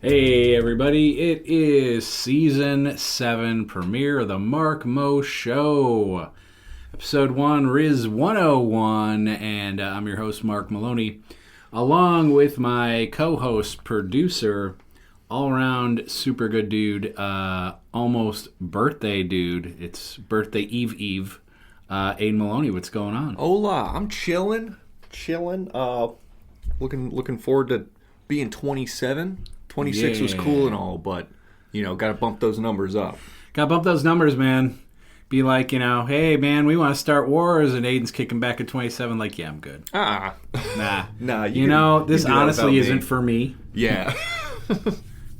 Hey everybody, it is Season 7 premiere of the Mark Mo Show. Episode 1, Rizz 101, and I'm your host, Mark Maloney, along with my co-host, producer, all-around super good dude, almost birthday dude. It's birthday eve, Aiden Maloney. What's going on? Hola, I'm chilling. Looking forward to being 27. 26 was cool and all, but, got to bump those numbers up. Got to bump those numbers, man. Be like, hey, man, we want to start wars, and Aiden's kicking back at 27, like, yeah, I'm good. Nah. This honestly isn't for me. Yeah.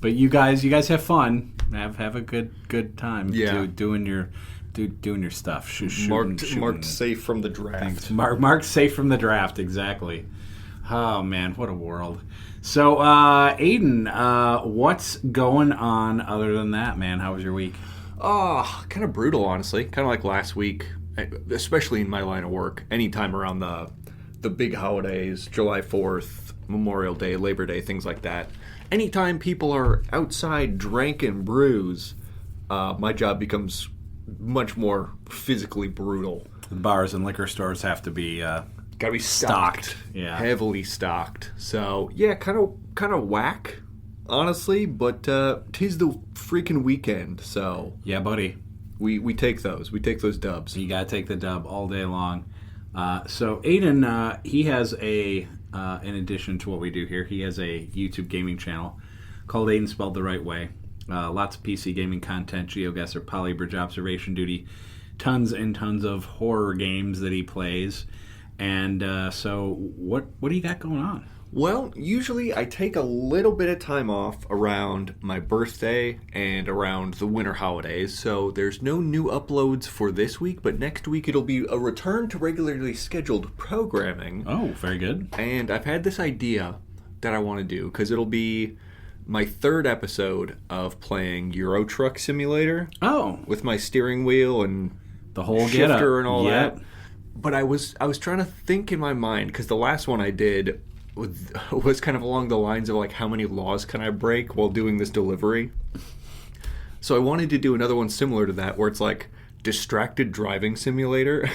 But you guys have fun. Have a good time. Yeah. Doing your stuff. Shooting. Marked safe from the draft. Marked safe from the draft, exactly. Oh, man, what a world. So, Aiden, what's going on other than that, man? How was your week? Kind of brutal, honestly. Kind of like last week, especially in my line of work. Anytime around the big holidays, July 4th, Memorial Day, Labor Day, things like that. Anytime people are outside drinking brews, my job becomes much more physically brutal. The bars and liquor stores have to be... Gotta be stocked. Yeah. Heavily stocked. So, yeah, kind of whack, honestly, but 'tis the freaking weekend, so... Yeah, buddy. We take those. We take those dubs. You gotta take the dub all day long. So, Aiden, he has in addition to what we do here, he has a YouTube gaming channel called Aiden Spelled the Right Way. Lots of PC gaming content, GeoGuessr, Polybridge, Observation Duty, tons and tons of horror games that he plays. And so what do you got going on? Well, usually I take a little bit of time off around my birthday and around the winter holidays, so there's no new uploads for this week, but next week it'll be a return to regularly scheduled programming. Oh, very good. And I've had this idea that I want to do, because it'll be my third episode of playing Euro Truck Simulator. Oh. With my steering wheel and the whole shifter and all that. But I was trying to think in my mind, because the last one I did was kind of along the lines of, like, how many laws can I break while doing this delivery? So I wanted to do another one similar to that, where it's like distracted driving simulator.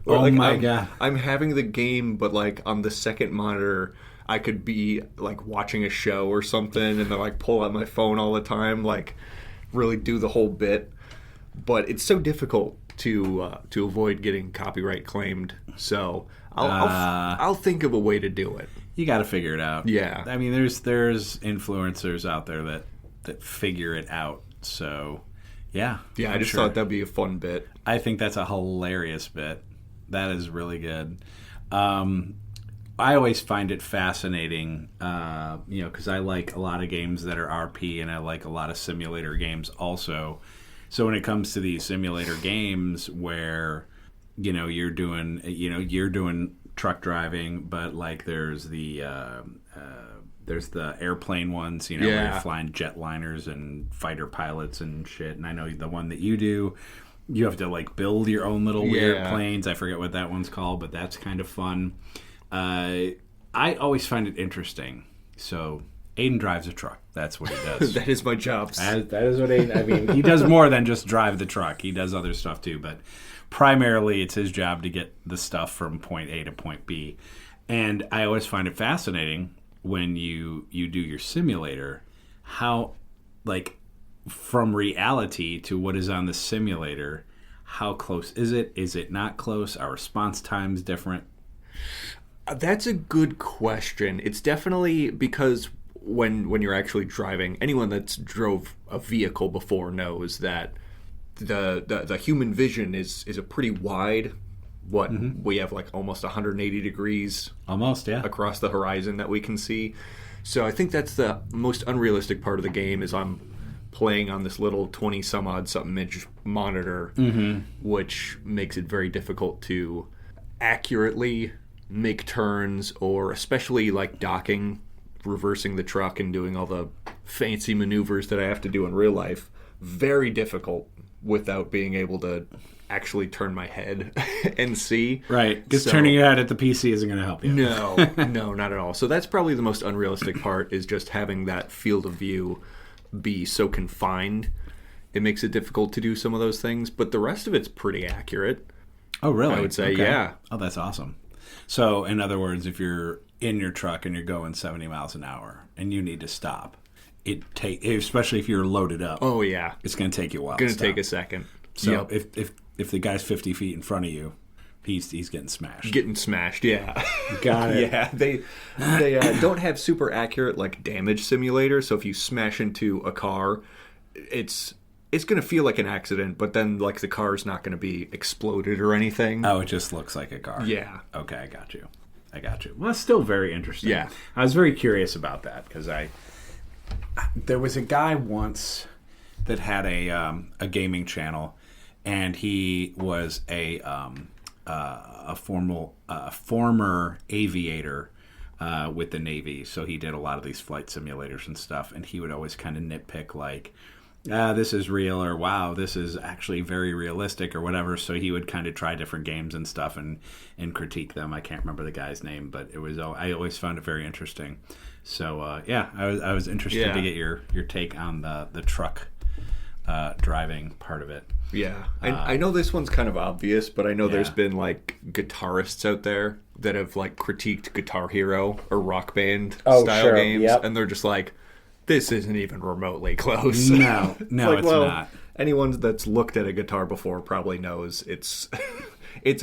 God. I'm having the game, but, like, on the second monitor, I could be, like, watching a show or something, and then, like, pull out my phone all the time, like, really do the whole bit. But it's so difficult to avoid getting copyright claimed, so I'll think of a way to do it. You got to figure it out. Yeah, I mean, there's influencers out there that figure it out. So, yeah. I just thought that'd be a fun bit. I think that's a hilarious bit. That is really good. I always find it fascinating, because I like a lot of games that are RP, and I like a lot of simulator games also. So when it comes to these simulator games where, you're doing truck driving, but, like, there's the airplane ones, where you're flying jetliners and fighter pilots and shit. And I know the one that you do, you have to, like, build your own little weird planes. I forget what that one's called, but that's kind of fun. I always find it interesting. So Aiden drives a truck. That's what he does. That is my job. That is what Aiden... I mean, he does more than just drive the truck. He does other stuff too, but primarily it's his job to get the stuff from point A to point B. And I always find it fascinating when you do your simulator, how, like, from reality to what is on the simulator, how close is it? Is it not close? Are response times different? That's a good question. It's definitely because... When you're actually driving, anyone that's drove a vehicle before knows that the human vision is a pretty wide. We have, like, almost 180 degrees across the horizon that we can see. So I think that's the most unrealistic part of the game, is I'm playing on this little 20 some odd something inch monitor, which makes it very difficult to accurately make turns, or especially, like, docking, reversing the truck and doing all the fancy maneuvers that I have to do in real life. Very difficult without being able to actually turn my head and see. Right, because turning your head at the PC isn't going to help you. No, not at all. So that's probably the most unrealistic part, is just having that field of view be so confined. It makes it difficult to do some of those things, but the rest of it's pretty accurate. Oh, really? I would say, okay. Yeah. Oh, that's awesome. So, in other words, if you're in your truck and you're going 70 miles an hour and you need to stop, especially if you're loaded up. Oh, yeah. It's going to take you a while. It's going to take a second. So, if the guy's 50 feet in front of you, he's getting smashed. Getting smashed, yeah. Got it. Yeah, they don't have super accurate like damage simulator. So if you smash into a car, it's going to feel like an accident, but then like the car's not going to be exploded or anything. Oh, it just looks like a car. Yeah. Okay, I got you. Well, it's still very interesting. Yeah. I was very curious about that because there was a guy once that had a gaming channel, and he was a former aviator with the Navy, so he did a lot of these flight simulators and stuff, and he would always kind of nitpick like, this is real, or wow, this is actually very realistic, or whatever. So he would kind of try different games and stuff and critique them. I can't remember the guy's name, but I always found it very interesting. So I was interested to get your take on the truck driving part of it. Yeah, I know this one's kind of obvious, but I know there's been like guitarists out there that have like critiqued Guitar Hero or Rock Band style games, and they're just like, this isn't even remotely close. No, it's not. Anyone that's looked at a guitar before probably knows it's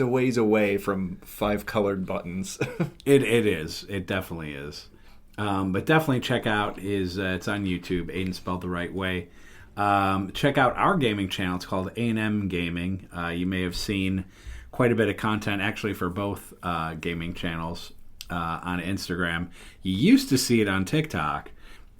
a ways away from 5 colored buttons. It is. It definitely is. But definitely check out it's on YouTube, Aiden spelled the right way. Check out our gaming channel. It's called A&M Gaming. You may have seen quite a bit of content actually for both gaming channels on Instagram. You used to see it on TikTok.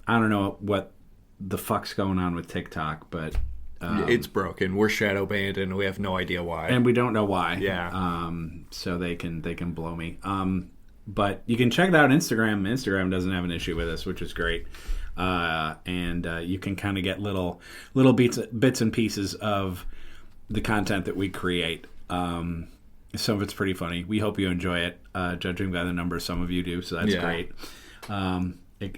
I don't know what the fuck's going on with TikTok, but it's broken. We're shadow banned, and we have no idea why. And we don't know why. Yeah. So they can blow me. But you can check it out on Instagram. Instagram doesn't have an issue with us, which is great. And you can kind of get little bits and pieces of the content that we create. Some of it's pretty funny. We hope you enjoy it. Judging by the numbers, some of you do, so that's great.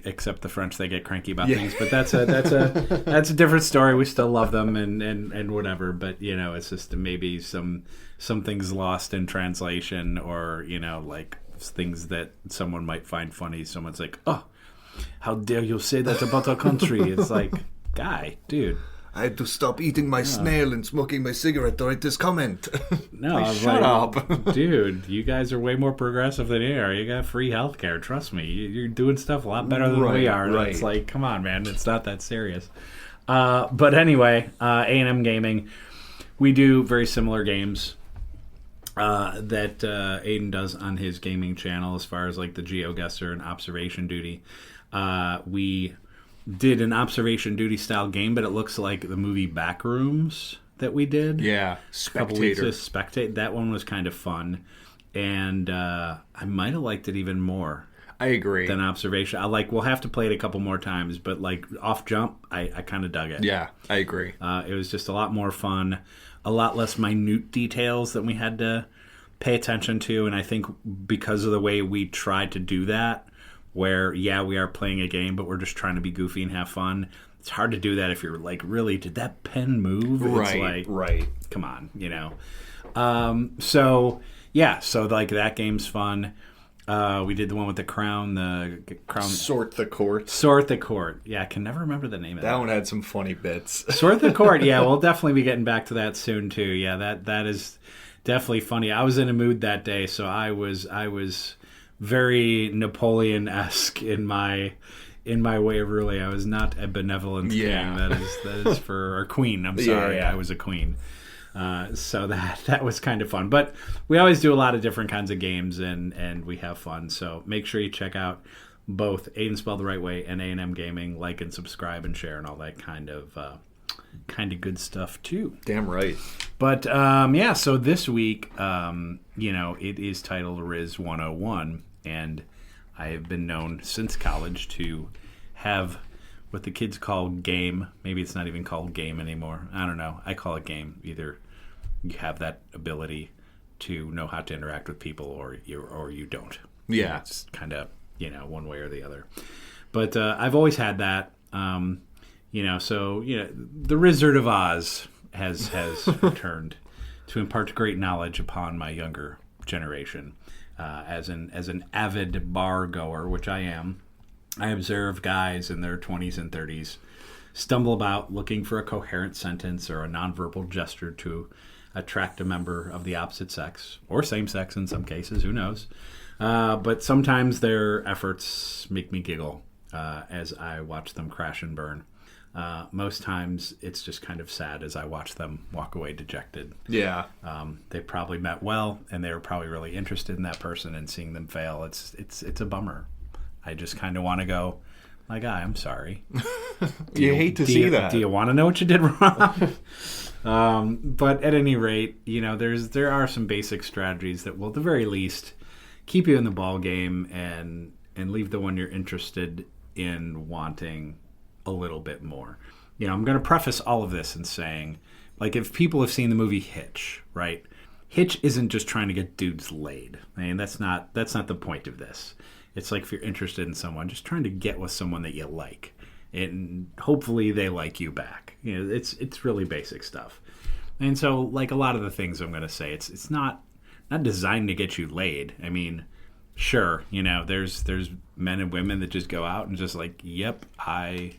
Except the French, they get cranky about things, but that's a different story. We still love them and whatever, but it's just maybe some things lost in translation, or like things that someone might find funny. Someone's like, "Oh, how dare you say that about our country?" It's like, dude. I had to stop eating my snail and smoking my cigarette to write this comment. No, shut up. Dude, you guys are way more progressive than you are. You got free healthcare. Trust me. You're doing stuff a lot better than we are. Right. It's like, come on, man. It's not that serious. But anyway, A&M Gaming, we do very similar games that Aiden does on his gaming channel as far as like the GeoGuessr and Observation Duty. We did an Observation Duty style game, but it looks like the movie Backrooms that we did. Yeah, Spectator. Spectator. That one was kind of fun, and I might have liked it even more. I agree. Than Observation. We'll have to play it a couple more times, but like off jump, I kind of dug it. Yeah, I agree. It was just a lot more fun, a lot less minute details that we had to pay attention to, and I think because of the way we tried to do that, where, we are playing a game, but we're just trying to be goofy and have fun. It's hard to do that if you're like, really, did that pen move? Right, it's like, right. Come on, So like that game's fun. We did the one with the crown, Sort the Court. Sort the Court. Yeah, I can never remember the name of that. That one had some funny bits. Sort the Court, yeah, we'll definitely be getting back to that soon, too. Yeah, that is definitely funny. I was in a mood that day, so I was very Napoleon-esque in my way of ruling. I was not a benevolent king. That is for a queen. I'm sorry, I was a queen. So that was kind of fun. But we always do a lot of different kinds of games, and we have fun. So make sure you check out both Aiden Spelled the Right Way and A&M Gaming. Like and subscribe and share and all that kind of good stuff too. Damn right. But so this week, it is titled Rizz 101, and I have been known since college to have what the kids call game. Maybe it's not even called game anymore. I don't know. I call it game. Either you have that ability to know how to interact with people, or you don't. Yeah. It's kind of, one way or the other. But I've always had that. So the Wizard of Oz has returned to impart great knowledge upon my younger generation. As an avid bar goer, which I am, I observe guys in their 20s and 30s stumble about looking for a coherent sentence or a nonverbal gesture to attract a member of the opposite sex, or same sex in some cases, who knows. But sometimes their efforts make me giggle as I watch them crash and burn. Most times it's just kind of sad as I watch them walk away dejected. Yeah. They probably meant well, and they were probably really interested in that person, and seeing them fail, it's a bummer. I just kind of want to go, my guy, I'm sorry. You hate to see that. Do you want to know what you did wrong? But at any rate, there are some basic strategies that will, at the very least, keep you in the ball game and leave the one you're interested in wanting a little bit more. I'm going to preface all of this in saying, like, if people have seen the movie Hitch, right? Hitch isn't just trying to get dudes laid. I mean, that's not the point of this. It's like, if you're interested in someone, just trying to get with someone that you like, and hopefully they like you back. It's really basic stuff. And so, like a lot of the things I'm going to say, it's not designed to get you laid. I mean, sure, there's men and women that just go out and just like, yep, I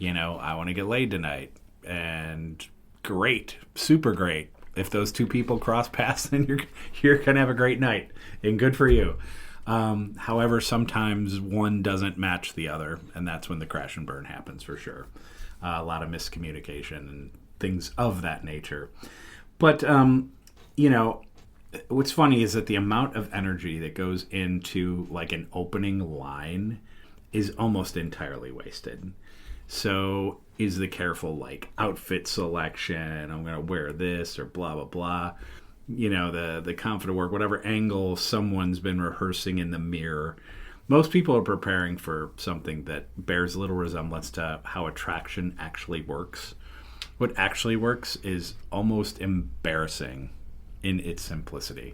want to get laid tonight. And great, super great. If those two people cross paths, then you're going to have a great night, and good for you. However, sometimes one doesn't match the other, and that's when the crash and burn happens for sure. A lot of miscommunication and things of that nature. But, what's funny is that the amount of energy that goes into like an opening line is almost entirely wasted. So is the careful like outfit selection, I'm going to wear this or blah, blah, blah. The confident work, whatever angle someone's been rehearsing in the mirror. Most people are preparing for something that bears little resemblance to how attraction actually works. What actually works is almost embarrassing in its simplicity.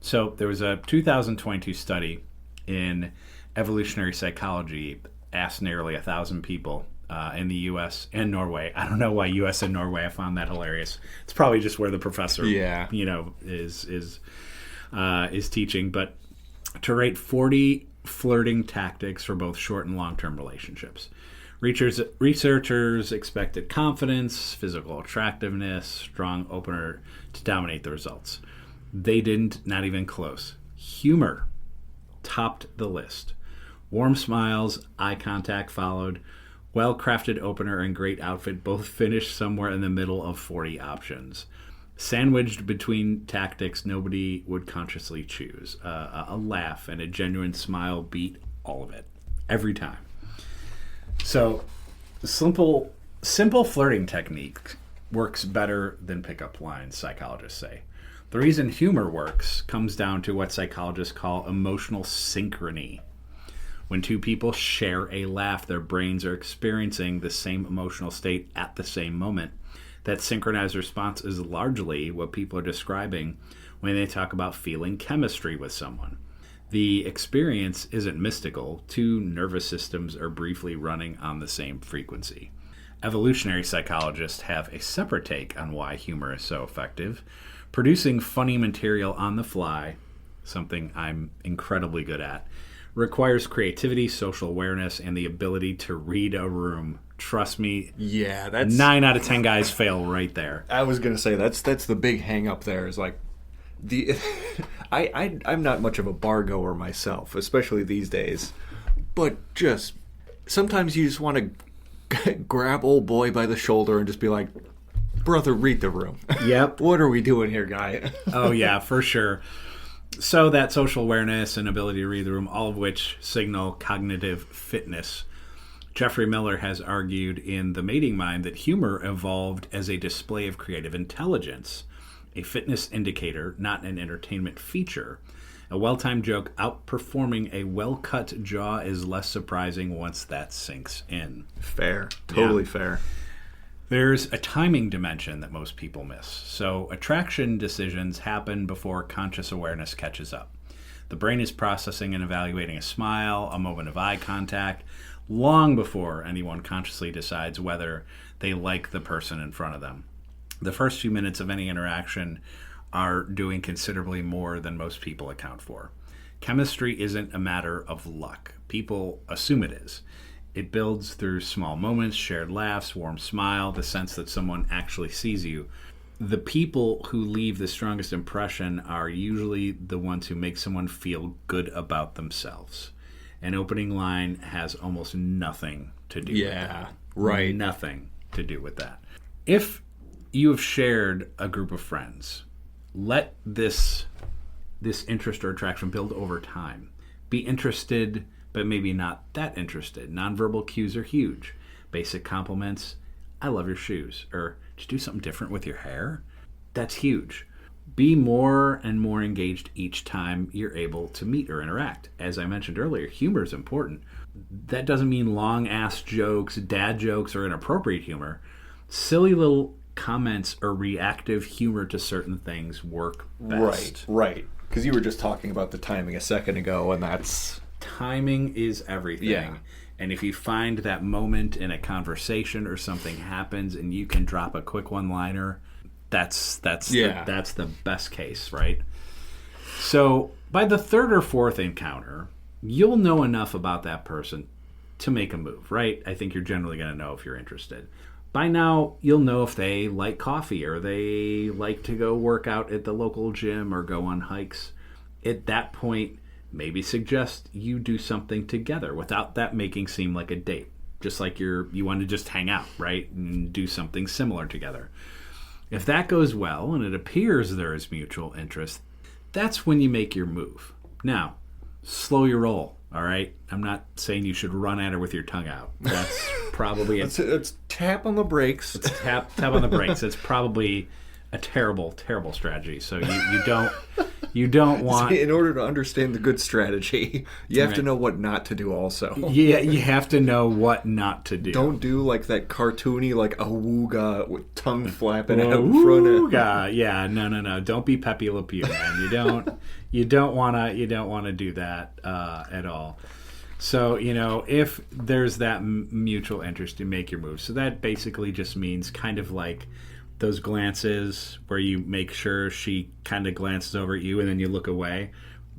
So there was a 2022 study in evolutionary psychology, asked nearly 1,000 people in the U.S. and Norway. I don't know why U.S. and Norway. I found that hilarious. It's probably just where the professor, is teaching. But to rate 40 flirting tactics for both short and long-term relationships. Researchers expected confidence, physical attractiveness, strong opener to dominate the results. They didn't, not even close. Humor topped the list. Warm smiles, eye contact followed. Well-crafted opener and great outfit both finished somewhere in the middle of 40 options. Sandwiched between tactics nobody would consciously choose. A laugh and a genuine smile beat all of it. Every time. So, simple flirting technique works better than pickup lines, psychologists say. The reason humor works comes down to what psychologists call emotional synchrony. When two people share a laugh, their brains are experiencing the same emotional state at the same moment. That synchronized response is largely what people are describing when they talk about feeling chemistry with someone. The experience isn't mystical. Two nervous systems are briefly running on the same frequency. Evolutionary psychologists have a separate take on why humor is so effective. Producing funny material on the fly, something I'm incredibly good at, requires creativity, social awareness, and the ability to read a room. Trust me. Yeah, that's 9 out of 10 guys fail right there. I was gonna say that's the big hang up there is like I'm not much of a bar goer myself, especially these days. But just sometimes you just want to grab old boy by the shoulder and just be like, brother, read the room. Yep. What are we doing here, guy? Oh yeah, for sure. So that social awareness and ability to read the room, all of which signal cognitive fitness. Jeffrey Miller has argued in The Mating Mind that humor evolved as a display of creative intelligence, a fitness indicator, not an entertainment feature. A well-timed joke outperforming a well-cut jaw is less surprising once that sinks in. Fair. Totally fair. There's a timing dimension that most people miss. So attraction decisions happen before conscious awareness catches up. The brain is processing and evaluating a smile, a moment of eye contact, long before anyone consciously decides whether they like the person in front of them. The first few minutes of any interaction are doing considerably more than most people account for. Chemistry isn't a matter of luck. People assume it is. It builds through small moments, shared laughs, warm smile, the sense that someone actually sees you. The people who leave the strongest impression are usually the ones who make someone feel good about themselves. An opening line has almost nothing to do with that. Right. Nothing to do with that. If you have shared a group of friends, let this interest or attraction build over time. Be interested, but maybe not that interested. Nonverbal cues are huge. Basic compliments, I love your shoes, or did you do something different with your hair? That's huge. Be more and more engaged each time you're able to meet or interact. As I mentioned earlier, humor is important. That doesn't mean long-ass jokes, dad jokes, or inappropriate humor. Silly little comments or reactive humor to certain things work best. Right. Because you were just talking about the timing a second ago, and that's... Timing is everything. Yeah. And if you find that moment in a conversation or something happens and you can drop a quick one-liner, that's the best case, right? So by the third or fourth encounter, you'll know enough about that person to make a move, right? I think you're generally going to know if you're interested. By now, you'll know if they like coffee or they like to go work out at the local gym or go on hikes. At that point, maybe suggest you do something together without that making seem like a date. Just like you want to just hang out, right? And do something similar together. If that goes well and it appears there is mutual interest, that's when you make your move. Now, slow your roll, all right? I'm not saying you should run at her with your tongue out. That's probably... It's tap on the brakes. It's tap on the brakes. It's probably a terrible, terrible strategy. So you don't want... In order to understand the good strategy, you have to know what not to do also. Yeah, you have to know what not to do. Don't do like that cartoony, like a wooga with tongue flapping out in front of... Yeah, no. Don't be Pepe Le Pew, man. You don't wanna do that at all. So, if there's that mutual interest, you make your move. So that basically just means kind of like those glances where you make sure she kind of glances over at you and then you look away.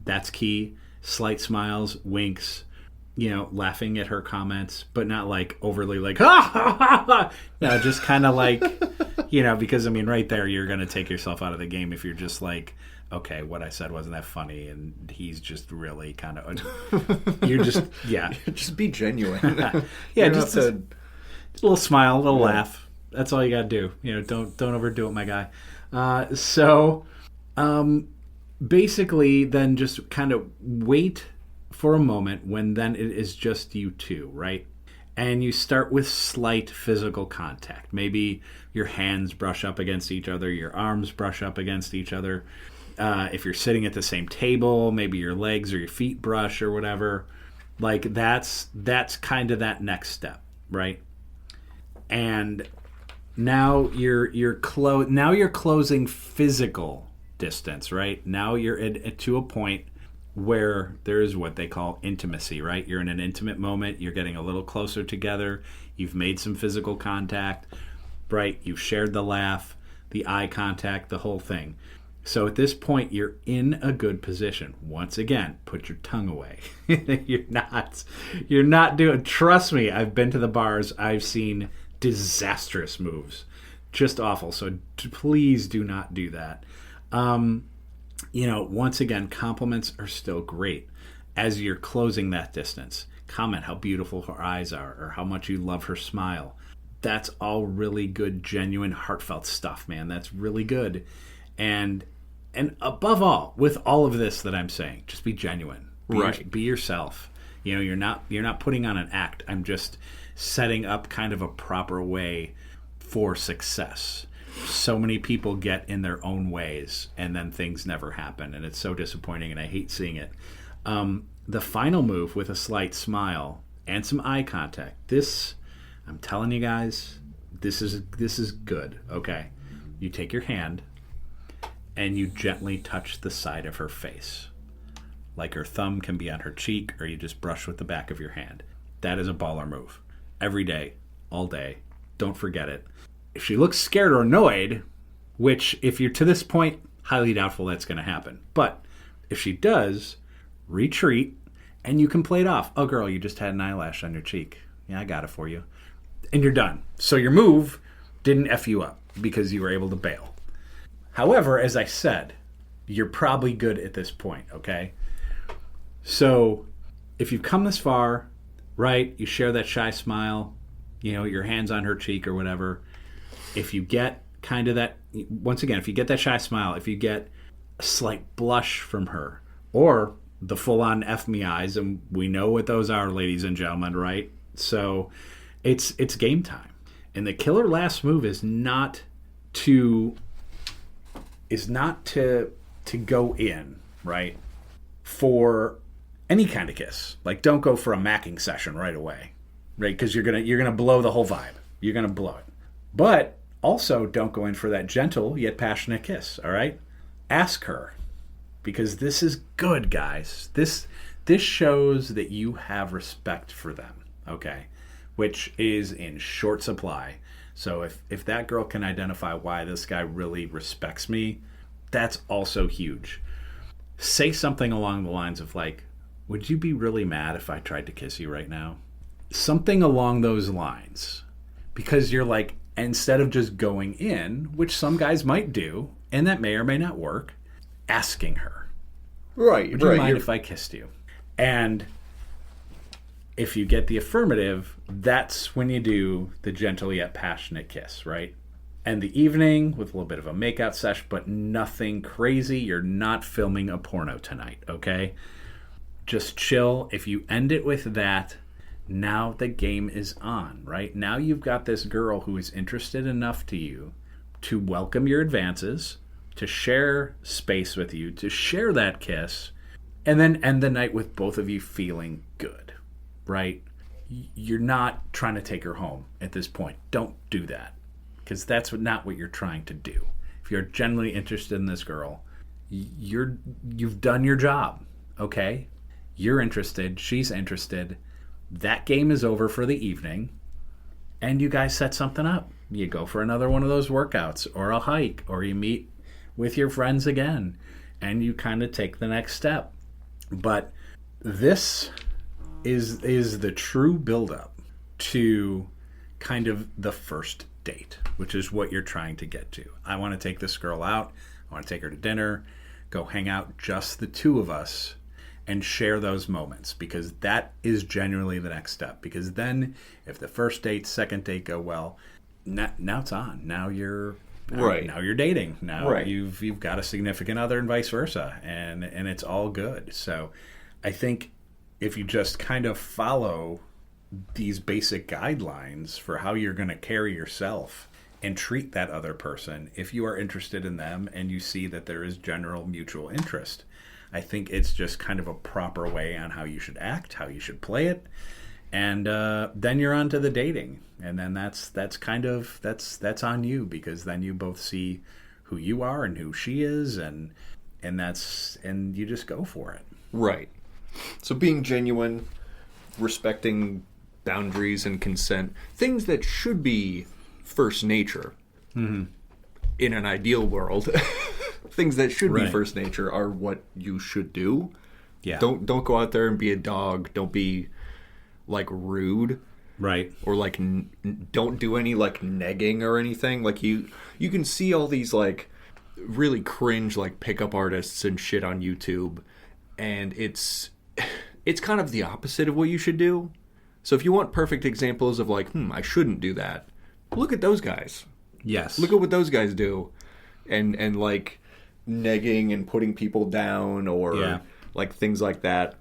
That's key. Slight smiles, winks, laughing at her comments, but not like overly like, ha, ha, ha, ha. No, just kind of like, because right there you're going to take yourself out of the game if you're just like, okay, what I said wasn't that funny and he's just really kind of, you're just, yeah. Just be genuine. Yeah, just a little smile, a little laugh. That's all you got to do. Don't overdo it, my guy. Basically, then just kind of wait for a moment when then it is just you two, right? And you start with slight physical contact. Maybe your hands brush up against each other, your arms brush up against each other. If you're sitting at the same table, maybe your legs or your feet brush or whatever. Like that's kind of that next step, right? And now you're closing physical distance, right? Now you're to a point where there is what they call intimacy, right? You're in an intimate moment. You're getting a little closer together. You've made some physical contact, right? You've shared the laugh, the eye contact, the whole thing. So at this point, you're in a good position. Once again, put your tongue away. You're not doing, trust me, I've been to the bars. I've seen disastrous moves. Just awful. So please do not do that. Once again, compliments are still great. As you're closing that distance, comment how beautiful her eyes are or how much you love her smile. That's all really good, genuine, heartfelt stuff, man. That's really good. And above all, with all of this that I'm saying, just be genuine. Be yourself. You're not putting on an act. I'm just setting up kind of a proper way for success. So many people get in their own ways and then things never happen, and it's so disappointing, and I hate seeing it. The final move with a slight smile and some eye contact. This, I'm telling you guys, This is good, okay? You take your hand and you gently touch the side of her face. Like her thumb can be on her cheek, or you just brush with the back of your hand. That is a baller move. Every day, all day. Don't forget it. If she looks scared or annoyed, which if you're to this point, highly doubtful that's going to happen. But if she does, retreat, and you can play it off. Oh, girl, you just had an eyelash on your cheek. Yeah, I got it for you. And you're done. So your move didn't F you up because you were able to bail. However, as I said, you're probably good at this point, okay? So if you've come this far, right, you share that shy smile, you know, your hand's on her cheek or whatever. If you get kind of that, once again, if you get that shy smile, if you get a slight blush from her, or the full-on F me eyes, and we know what those are, ladies and gentlemen, right? So it's game time. And the killer last move is not to go in, right, for any kind of kiss. Like, don't go for a macking session right away, right? Because you're gonna blow the whole vibe. You're gonna blow it. But also, don't go in for that gentle yet passionate kiss. All right, ask her, because this is good, guys. This shows that you have respect for them. Okay, which is in short supply. So if that girl can identify why this guy really respects me, that's also huge. Say something along the lines of like, would you be really mad if I tried to kiss you right now? Something along those lines. Because you're like, instead of just going in, which some guys might do, and that may or may not work, asking her. Right. Would you mind if I kissed you? And if you get the affirmative, that's when you do the gentle yet passionate kiss, right? And the evening with a little bit of a makeout sesh, but nothing crazy. You're not filming a porno tonight, okay? Just chill. If you end it with that, now the game is on, right? Now you've got this girl who is interested enough to you to welcome your advances, to share space with you, to share that kiss, and then end the night with both of you feeling good, right? You're not trying to take her home at this point. Don't do that, because that's not what you're trying to do. If you're genuinely interested in this girl, you've done your job, okay? You're interested, she's interested. That game is over for the evening, and you guys set something up. You go for another one of those workouts, or a hike, or you meet with your friends again, and you kind of take the next step. But this is the true build-up to kind of the first date, which is what you're trying to get to. I want to take this girl out. I want to take her to dinner, go hang out, just the two of us, and share those moments, because that is genuinely the next step. Because then if the first date, second date go well, now it's on. Now you're dating. Now you've got a significant other and vice versa, and it's all good. So I think if you just kind of follow these basic guidelines for how you're going to carry yourself and treat that other person, if you are interested in them and you see that there is general mutual interest, I think it's just kind of a proper way on how you should act, how you should play it, and then you're on to the dating, and then that's on you, because then you both see who you are and who she is, and you just go for it. Right. So being genuine, respecting boundaries and consent, things that should be first nature in an ideal world. Things that should be first nature are what you should do. Yeah. Don't go out there and be a dog. Don't be like rude. Right. Or like don't do any like negging or anything. Like you can see all these like really cringe like pickup artists and shit on YouTube, and it's kind of the opposite of what you should do. So if you want perfect examples of like, I shouldn't do that, look at those guys. Yes. Look at what those guys do. And like negging and putting people down, or like things like that.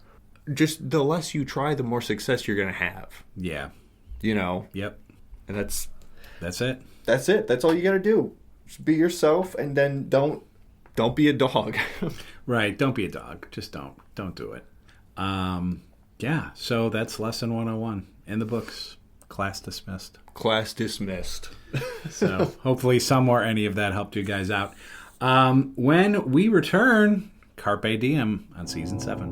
Just the less you try, the more success you're going to have. Yeah. You know? Yep. And that's it. That's it. That's all you got to do. Just be yourself, and then don't be a dog. Right. Don't be a dog. Just don't do it. Yeah. So that's lesson 101 in the books. Class dismissed. Class dismissed. So hopefully some or any of that helped you guys out. When we return, Carpe Diem on Season 7.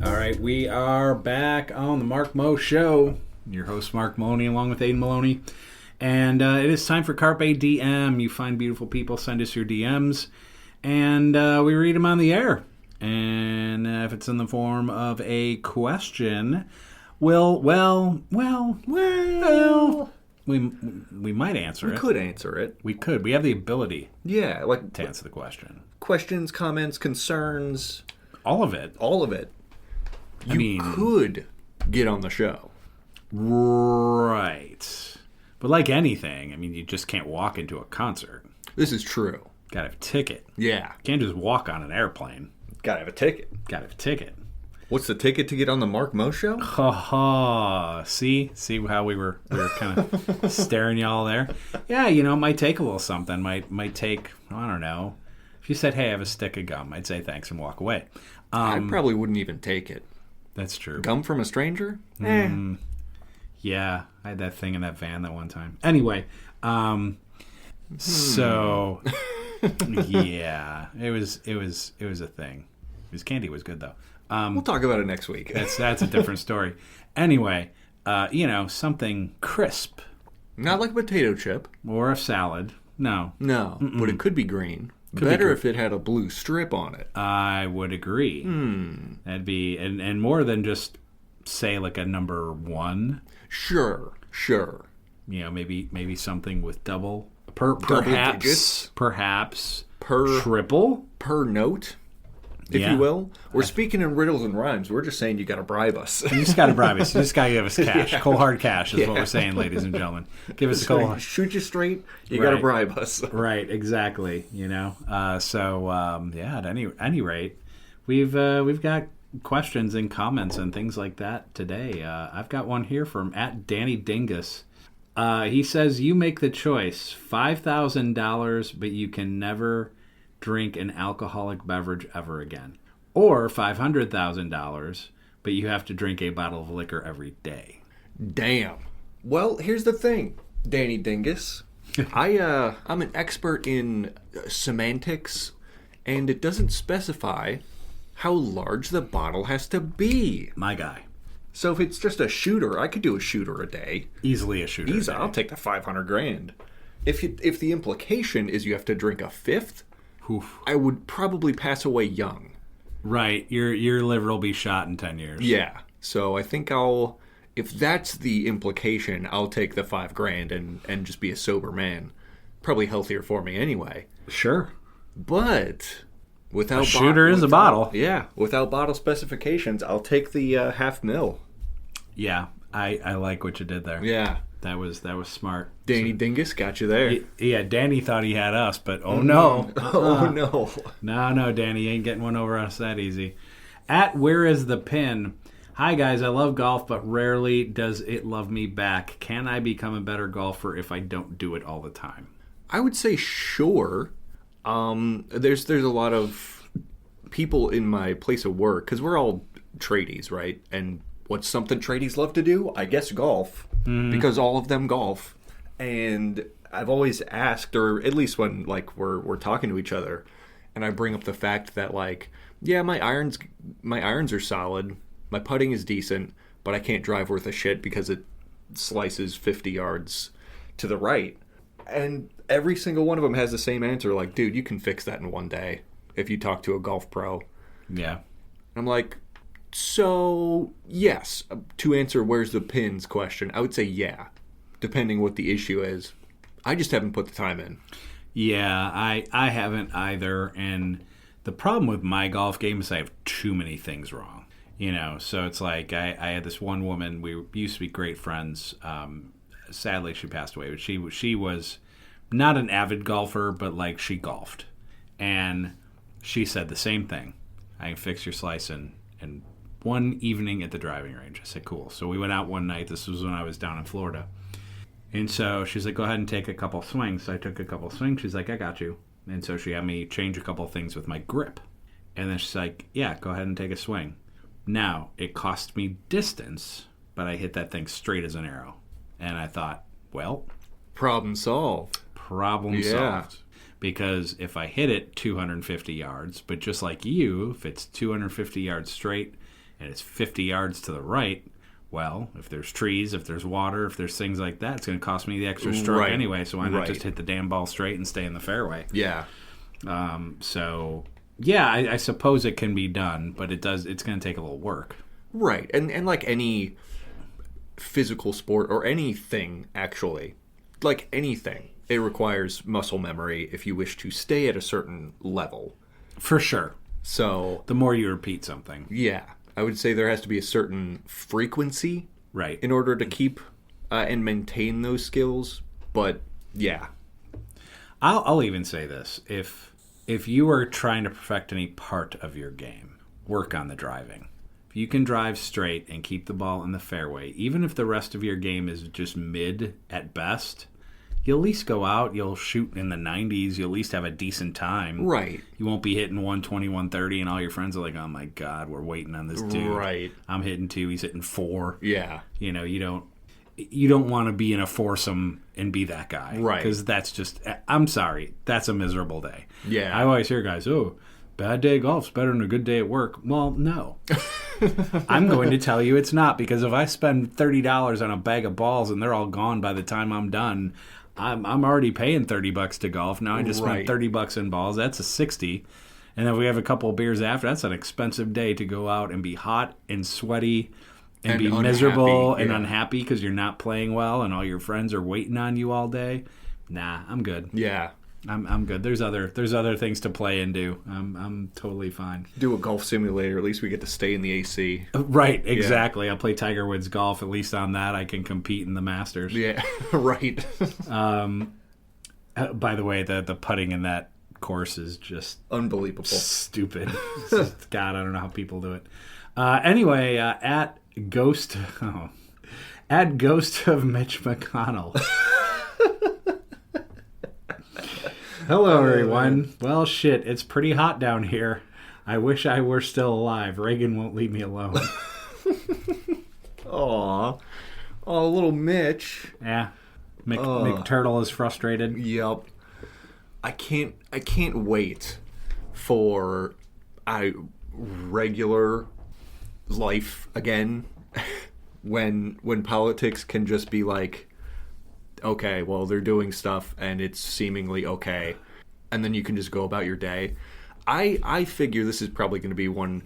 All right, we are back on the Mark Mo Show. Your host, Mark Maloney, along with Aiden Maloney. And it is time for Carpe Diem. You find beautiful people, send us your DMs, and we read them on the air. And if it's in the form of a question, we might answer it. We could answer it. We could. We have the ability. Yeah, like to answer the question. Questions, comments, concerns. All of it. All of it. You could get on the show. Right. But like anything, I mean, you just can't walk into a concert. This is true. Gotta have a ticket. Yeah. Can't just walk on an airplane. Gotta have a ticket. Gotta have a ticket. What's the ticket to get on the Mark Mo Show? Ha ha. See how we were kind of staring y'all there? Yeah, it might take a little something. Might take, I don't know. If you said, hey, I have a stick of gum, I'd say thanks and walk away. I probably wouldn't even take it. That's true. Gum from a stranger? Yeah, I had that thing in that van that one time. Anyway, so yeah, it was a thing. His candy was good though. We'll talk about it next week. That's a different story. Anyway, something crisp. Not like a potato chip. Or a salad. No. No, but it could be green. Better if it had a blue strip on it. I would agree. That'd be, and more than just, say, like a number 1. Sure. Maybe something with perhaps digits. Perhaps. Per triple. Per note. If you will. We're speaking in riddles and rhymes. We're just saying you got to bribe us. You just got to bribe us. You just got to give us cash. Cold hard cash is what we're saying, ladies and gentlemen. Give us cold. Shoot you straight. You got to bribe us. Right. Exactly. At any rate, we've got questions and comments and things like that today. I've got one here from @DannyDingus. He says, you make the choice. $5,000, but you can never drink an alcoholic beverage ever again. Or $500,000, but you have to drink a bottle of liquor every day. Damn. Well, here's the thing, Danny Dingus. I'm an expert in semantics, and it doesn't specify how large the bottle has to be. My guy. So if it's just a shooter, I could do a shooter a day. Easily a shooter. Easy. I'll take the $500,000. If the implication is you have to drink a fifth, oof, I would probably pass away young. Right. Your liver will be shot in 10 years. Yeah. So I think if that's the implication, I'll take the $5,000 and just be a sober man. Probably healthier for me anyway. Sure. But without a shooter is a bottle. Yeah. Without bottle specifications, I'll take the $500,000. Yeah. I like what you did there. Yeah. That was smart. Danny Dingus got you there. Yeah, Danny thought he had us, but oh no. Oh no. No, Danny, you ain't getting one over us that easy. Where is the pin? Hi guys, I love golf, but rarely does it love me back. Can I become a better golfer if I don't do it all the time? I would say sure. There's a lot of people in my place of work, because we're all tradies, right? And what's something tradies love to do? I guess golf. Because all of them golf. And I've always asked, or at least when we're talking to each other, and I bring up the fact that my irons are solid, my putting is decent, but I can't drive worth a shit because it slices 50 yards to the right. And every single one of them has the same answer, dude, you can fix that in one day if you talk to a golf pro. Yeah. I'm like, so, yes, to answer where's the pins question, I would say yeah, depending what the issue is. I just haven't put the time in. Yeah, I haven't either, and the problem with my golf game is I have too many things wrong. So it's like I had this one woman, we used to be great friends. Sadly, she passed away, but she was not an avid golfer, but she golfed. And she said the same thing. I can fix your slice in one evening at the driving range. I said, cool. So we went out one night. This was when I was down in Florida. And so she's like, go ahead and take a couple swings. So I took a couple swings. She's like, I got you. And so she had me change a couple things with my grip. And then she's like, yeah, go ahead and take a swing. Now, it cost me distance, but I hit that thing straight as an arrow. And I thought, well, Problem solved. problem solved. Because if I hit it 250 yards, but just like you, if it's 250 yards straight and it's 50 yards to the right, well, if there's trees, if there's water, if there's things like that, it's going to cost me the extra stroke anyway. So why not just hit the damn ball straight and stay in the fairway? Yeah. So, yeah, I suppose it can be done, but it's going to take a little work. Right. And like any physical sport or anything, actually, like anything, it requires muscle memory if you wish to stay at a certain level. For sure. So the more you repeat something. Yeah. I would say there has to be a certain frequency right in order to keep and maintain those skills. But yeah. I'll even say this. If you are trying to perfect any part of your game, work on the driving. If you can drive straight and keep the ball in the fairway, even if the rest of your game is just mid at best, you'll at least go out, you'll shoot in the 90s, you'll at least have a decent time. Right. You won't be hitting 120, 130, and all your friends are like, oh my God, we're waiting on this dude. Right. I'm hitting 2, he's hitting 4. Yeah. You know, you don't want to be in a foursome and be that guy. Right. Because that's just, I'm sorry, that's a miserable day. Yeah. I always hear guys, oh, bad day of golf's better than a good day at work. Well, no. I'm going to tell you it's not, because if I spend $30 on a bag of balls and they're all gone by the time I'm done, I'm already paying $30 to golf. Now I just spent $30 in balls. That's a 60. And then we have a couple of beers after. That's an expensive day to go out and be hot and sweaty and be unhappy, miserable and unhappy because you're not playing well and all your friends are waiting on you all day. Nah, I'm good. Yeah. I'm good. There's other things to play and do. I'm totally fine. Do a golf simulator. At least we get to stay in the AC. Right, exactly. Yeah. I'll play Tiger Woods golf. At least on that, I can compete in the Masters. Yeah, right. By the way, the putting in that course is just unbelievable, stupid. God, I don't know how people do it. Anyway, at Ghost of Mitch McConnell. Hello, everyone. Well, shit, it's pretty hot down here. I wish I were still alive. Reagan won't leave me alone. Aw. Oh, little Mitch. Yeah. McTurtle is frustrated. Yep. I can't wait for regular life again when politics can just be like, okay, well, they're doing stuff and it's seemingly okay, and then you can just go about your day. I figure this is probably going to be one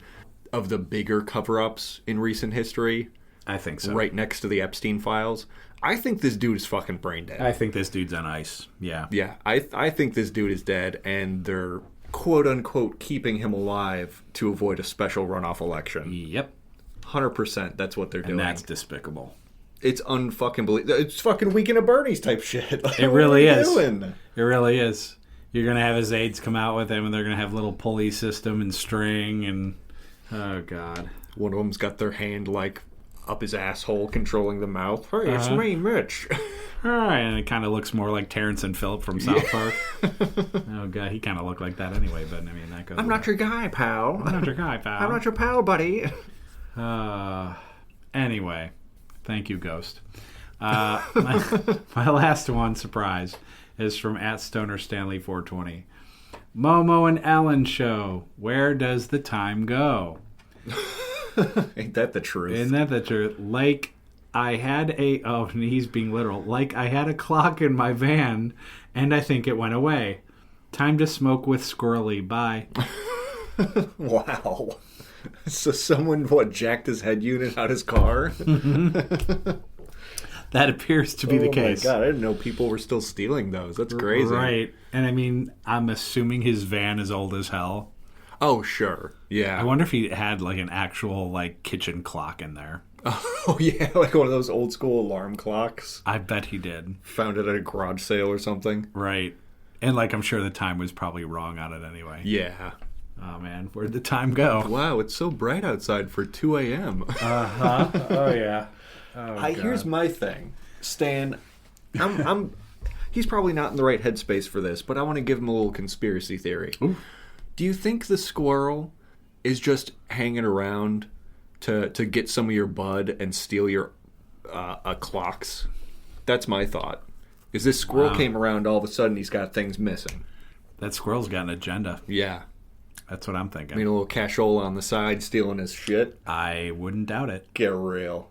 of the bigger cover-ups in recent history. I think so. Right next to the Epstein files. I think this dude is fucking brain dead. I think this dude's on ice. Yeah. Yeah, I think this dude is dead, and they're quote-unquote keeping him alive to avoid a special runoff election. Yep. 100% that's what they're doing. And that's despicable. It's unfucking believable. It's fucking Weekend at Bernie's type shit. Like, it really is. Doing? It really is. You're going to have his aides come out with him, and they're going to have little pulley system and string, and oh, God. One of them's got their hand, like, up his asshole, controlling the mouth. Hey, it's me, Mitch. And it kind of looks more like Terrence and Phillip from South Park. Oh, God, he kind of looked like that anyway, but, I mean, that goes I'm not your guy, pal. I'm not your guy, pal. I'm not your pal, buddy. Anyway. Thank you, Ghost. My last one, surprise, is from @StonerStanley420. Momo and Ellen show. Where does the time go? Ain't that the truth? Isn't that the truth? Like I had he's being literal. Like I had a clock in my van, and I think it went away. Time to smoke with Squirrely. Bye. Wow. So someone, jacked his head unit out his car? That appears to be the case. Oh my God, I didn't know people were still stealing those. That's crazy. Right. And I mean, I'm assuming his van is old as hell. Oh, sure. Yeah. I wonder if he had like an actual like kitchen clock in there. Oh, yeah, like one of those old school alarm clocks. I bet he did. Found it at a garage sale or something. Right. And like I'm sure the time was probably wrong on it anyway. Yeah. Oh, man. Where'd the time go? Wow, it's so bright outside for 2 a.m. Uh-huh. Oh, yeah. Oh, here's my thing. Stan, he's probably not in the right headspace for this, but I want to give him a little conspiracy theory. Ooh. Do you think the squirrel is just hanging around to get some of your bud and steal your clocks. That's my thought. Is this squirrel came around, all of a sudden he's got things missing. That squirrel's got an agenda. Yeah. That's what I'm thinking. I mean, a little cashola on the side, stealing his shit. I wouldn't doubt it. Get real.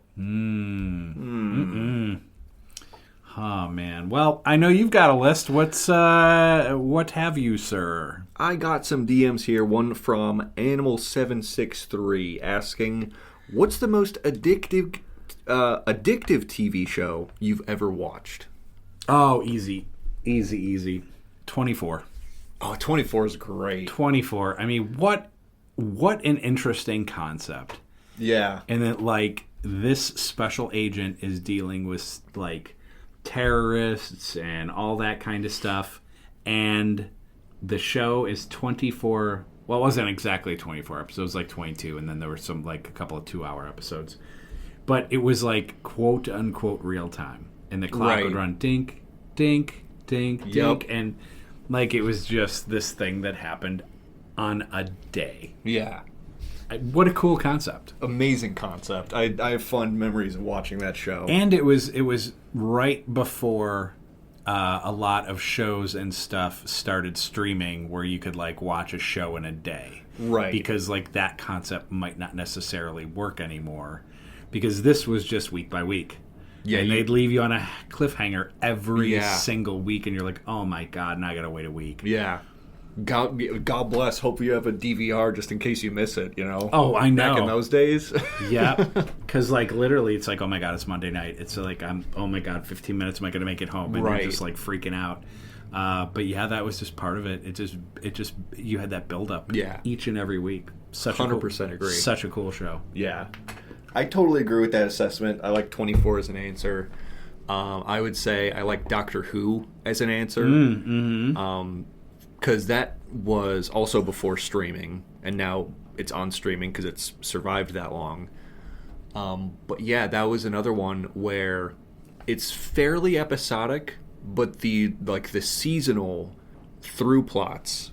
Oh, man. Well, I know you've got a list. What have you, sir? I got some DMs here. One from Animal763 asking, what's the most addictive TV show you've ever watched? Oh, easy. 24. Oh, 24 is great. 24. I mean, what an interesting concept. Yeah. And that, like, this special agent is dealing with, like, terrorists and all that kind of stuff. And the show is 24. Well, it wasn't exactly 24 episodes. It was like 22. And then there were some, like, a couple of 2-hour episodes. But it was, like, quote unquote real time. And the clock would run dink, dink, dink, dink. And, like, it was just this thing that happened on a day. Yeah. What a cool concept. Amazing concept. I have fond memories of watching that show. And it was right before a lot of shows and stuff started streaming where you could, like, watch a show in a day. Right. Because, like, that concept might not necessarily work anymore. Because this was just week by week. Yeah, and they'd leave you on a cliffhanger every single week, and you're like, oh my God, now I gotta wait a week. Yeah. God bless. Hope you have a DVR just in case you miss it, you know? Oh, I know. Back in those days. Yeah. Because, like, literally, it's like, oh my God, it's Monday night. It's like, oh my God, 15 minutes, am I going to make it home? And you're just, like, freaking out. But, yeah, that was just part of it. It just you had that build-up each and every week. 100% agree. Such a cool show. Yeah. I totally agree with that assessment. I like 24 as an answer. I would say I like Doctor Who as an answer. Because that was also before streaming, and now it's on streaming because it's survived that long. But yeah, that was another one where it's fairly episodic, but the seasonal through plots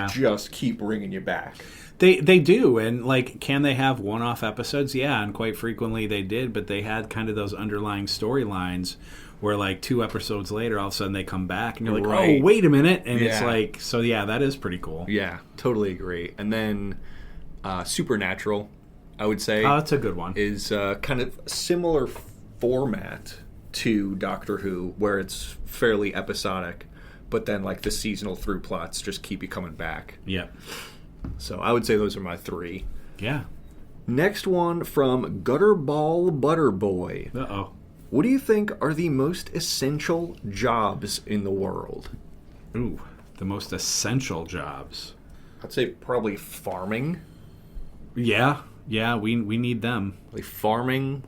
just keep bringing you back. They do, and, like, can they have one-off episodes? Yeah, and quite frequently they did, but they had kind of those underlying storylines where, like, 2 episodes later, all of a sudden they come back, and you're like, oh, wait a minute, and it's like, so yeah, that is pretty cool. Yeah, totally agree. And then Supernatural, I would say. Oh, that's a good one. Is kind of similar format to Doctor Who, where it's fairly episodic, but then, like, the seasonal through plots just keep you coming back. Yep. So I would say those are my 3. Yeah. Next one from Gutterball Butterboy. Uh-oh. What do you think are the most essential jobs in the world? Ooh, the most essential jobs. I'd say probably farming. Yeah, we need them. Like farming,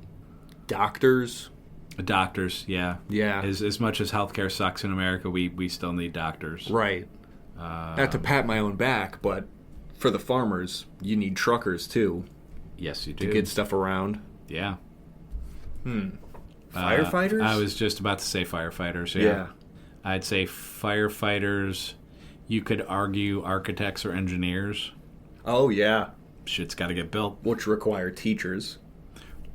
doctors. Doctors, yeah. Yeah. As much as healthcare sucks in America, we still need doctors. Right. Not to pat my own back, but for the farmers, you need truckers too. Yes, you do. To get stuff around. Yeah. Firefighters? I was just about to say firefighters, yeah. I'd say firefighters. You could argue architects or engineers. Oh, yeah. Shit's got to get built. Which require teachers.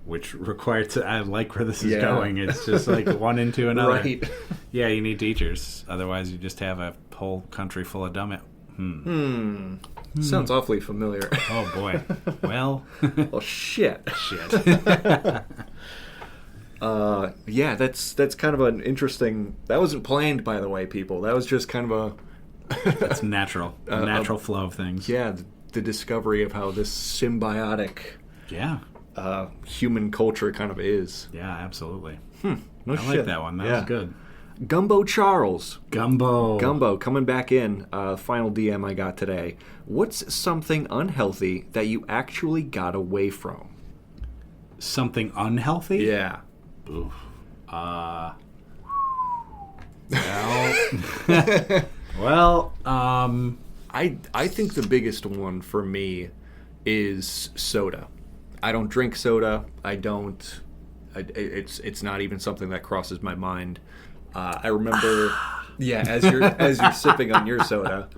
I like where this is going. It's just like one into another. Right. Yeah, you need teachers. Otherwise, you just have a whole country full of dumb. Sounds awfully familiar. Oh, boy. Well. Oh, shit. Yeah, that's kind of an interesting... That wasn't planned, by the way, people. That was just kind of a... That's natural. Natural flow of things. Yeah, the discovery of how this symbiotic... Yeah. Human culture kind of is. Yeah, absolutely. No I shit. like that one. That was good. Gumbo Charles. Gumbo coming back in. Final DM I got today. What's something unhealthy that you actually got away from? Something unhealthy? Yeah. Oof. I think the biggest one for me is soda. I don't drink soda. It's not even something that crosses my mind. I remember, as you're sipping on your soda,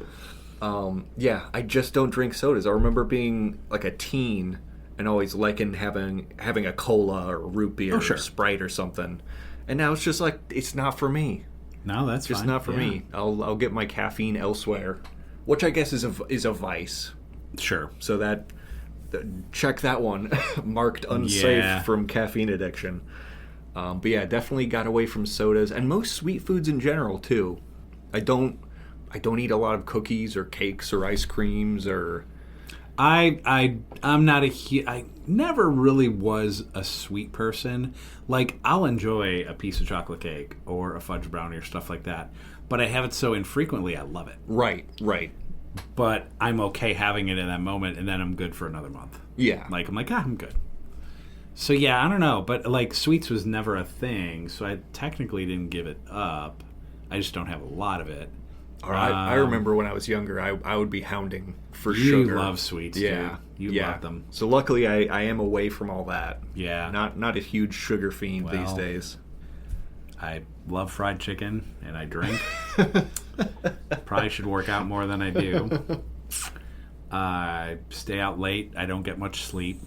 Yeah, I just don't drink sodas. I remember being like a teen and always liking having a cola or root beer or Sprite or something. And now it's just like, it's not for me. No, that's just fine. not for me. I'll get my caffeine elsewhere, which I guess is a vice. Sure. So that check that one, marked unsafe from caffeine addiction. But yeah, definitely got away from sodas and most sweet foods in general too. I don't eat a lot of cookies or cakes or ice creams or. I'm not I never really was a sweet person. Like, I'll enjoy a piece of chocolate cake or a fudge brownie or stuff like that, but I have it so infrequently I love it. Right. But I'm okay having it in that moment, and then I'm good for another month. Yeah. Like, I'm like, I'm good. So yeah, I don't know, but like, sweets was never a thing, so I technically didn't give it up. I just don't have a lot of it. All right. I remember when I was younger, I would be hounding for sugar. You love sweets, dude. You love them. So luckily, I am away from all that. Yeah. Not a huge sugar fiend these days. I love fried chicken, and I drink. Probably should work out more than I do. I stay out late. I don't get much sleep.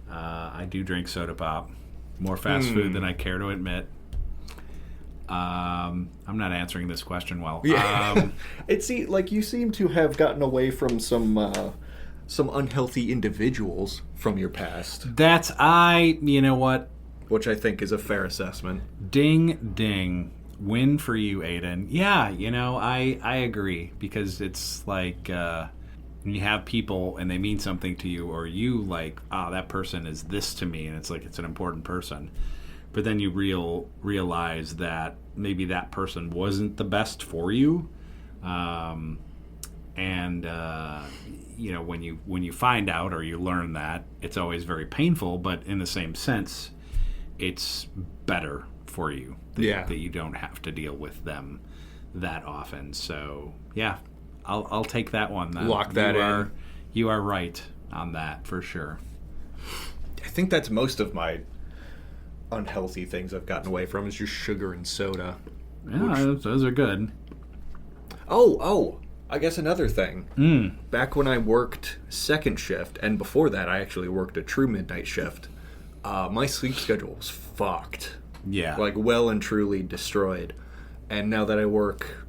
I do drink soda pop. More fast food than I care to admit. I'm not answering this question well. Yeah. Like you seem to have gotten away from some unhealthy individuals from your past. You know what? Which I think is a fair assessment. Ding, ding. Win for you, Aiden. Yeah, I agree. Because it's like, when you have people and they mean something to you, or you like, that person is this to me, and it's like, it's an important person. But then you realize that maybe that person wasn't the best for you, when you find out or you learn that, it's always very painful. But in the same sense, it's better for you that you don't have to deal with them that often. So yeah, I'll take that one. Then. Lock that in. You are right on that for sure. I think that's most of my unhealthy things I've gotten away from is just sugar and soda. Yeah, those are good. Oh, I guess another thing. Back when I worked second shift, and before that I actually worked a true midnight shift, my sleep schedule was fucked. Yeah. Like, well and truly destroyed. And now that I work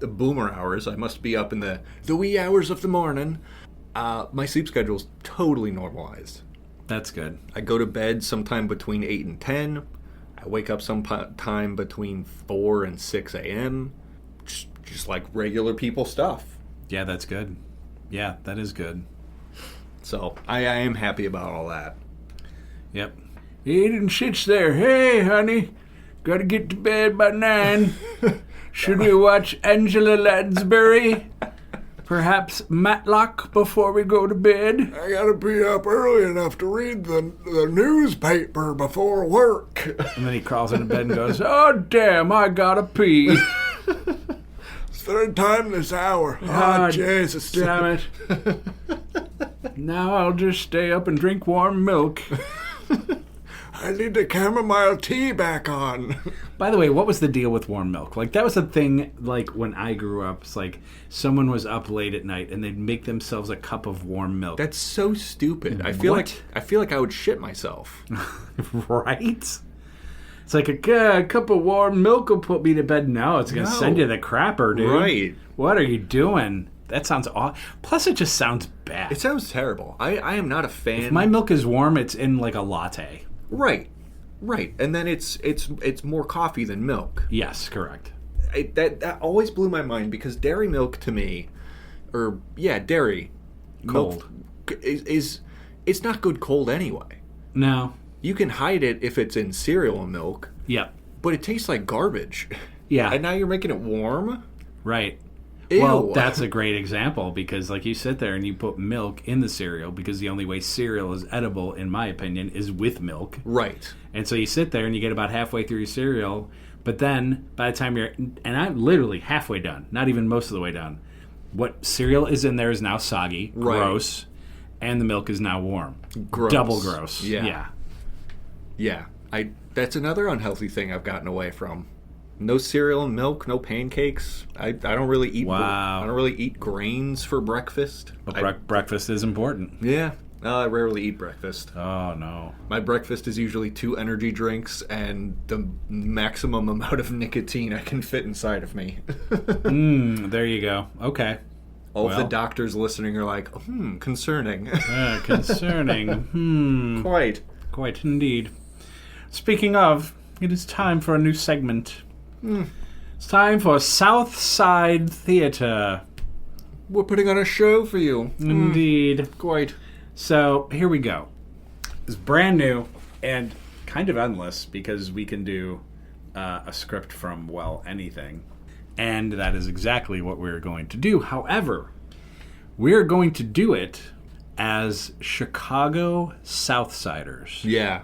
the boomer hours, I must be up in the wee hours of the morning, my sleep schedule's totally normalized. That's good. I go to bed sometime between 8 and 10. I wake up sometime between 4 and 6 a.m. Just like regular people stuff. Yeah, that's good. Yeah, that is good. So I am happy about all that. Yep. Aiden sits there. Hey, honey, gotta get to bed by 9. Should we watch Angela Lansbury? Perhaps Matlock before we go to bed? I gotta be up early enough to read the newspaper before work. And then he crawls into bed and goes, oh, damn, I gotta pee. It's third time this hour. Oh, Jesus. Damn it. Now I'll just stay up and drink warm milk. I need the chamomile tea back on. By the way, what was the deal with warm milk? Like, that was a thing, like, when I grew up. It's like someone was up late at night and they'd make themselves a cup of warm milk. That's so stupid. I feel like I would shit myself. Right? It's like a cup of warm milk will put me to bed. No, it's going to send you the crapper, dude. Right. What are you doing? That sounds awful. Plus, it just sounds bad. It sounds terrible. I am not a fan. If my milk is warm, it's in like a latte. Right. And then it's more coffee than milk. Yes, correct. That always blew my mind because dairy milk to me, dairy cold milk is it's not good cold anyway. No. You can hide it if it's in cereal and milk. Yep. But it tastes like garbage. Yeah. And now you're making it warm? Right. Ew. Well, that's a great example because, like, you sit there and you put milk in the cereal because the only way cereal is edible, in my opinion, is with milk. Right. And so you sit there and you get about halfway through your cereal, but then by the time and I'm literally halfway done, not even most of the way done, what cereal is in there is now soggy, gross, and the milk is now warm. Gross. Double gross. Yeah. That's another unhealthy thing I've gotten away from. No cereal and milk, no pancakes. I don't really eat. Wow. I don't really eat grains for breakfast. But breakfast is important. Yeah. I rarely eat breakfast. Oh, no. My breakfast is usually 2 energy drinks and the maximum amount of nicotine I can fit inside of me. There you go. Okay. All of the doctors listening are like, concerning. Concerning. Quite indeed. Speaking of, it is time for a new segment. It's time for South Side Theater. We're putting on a show for you. Indeed. Quite. So, here we go. It's brand new and kind of endless because we can do a script from, well, anything. And that is exactly what we're going to do. However, we're going to do it as Chicago Southsiders. Yeah.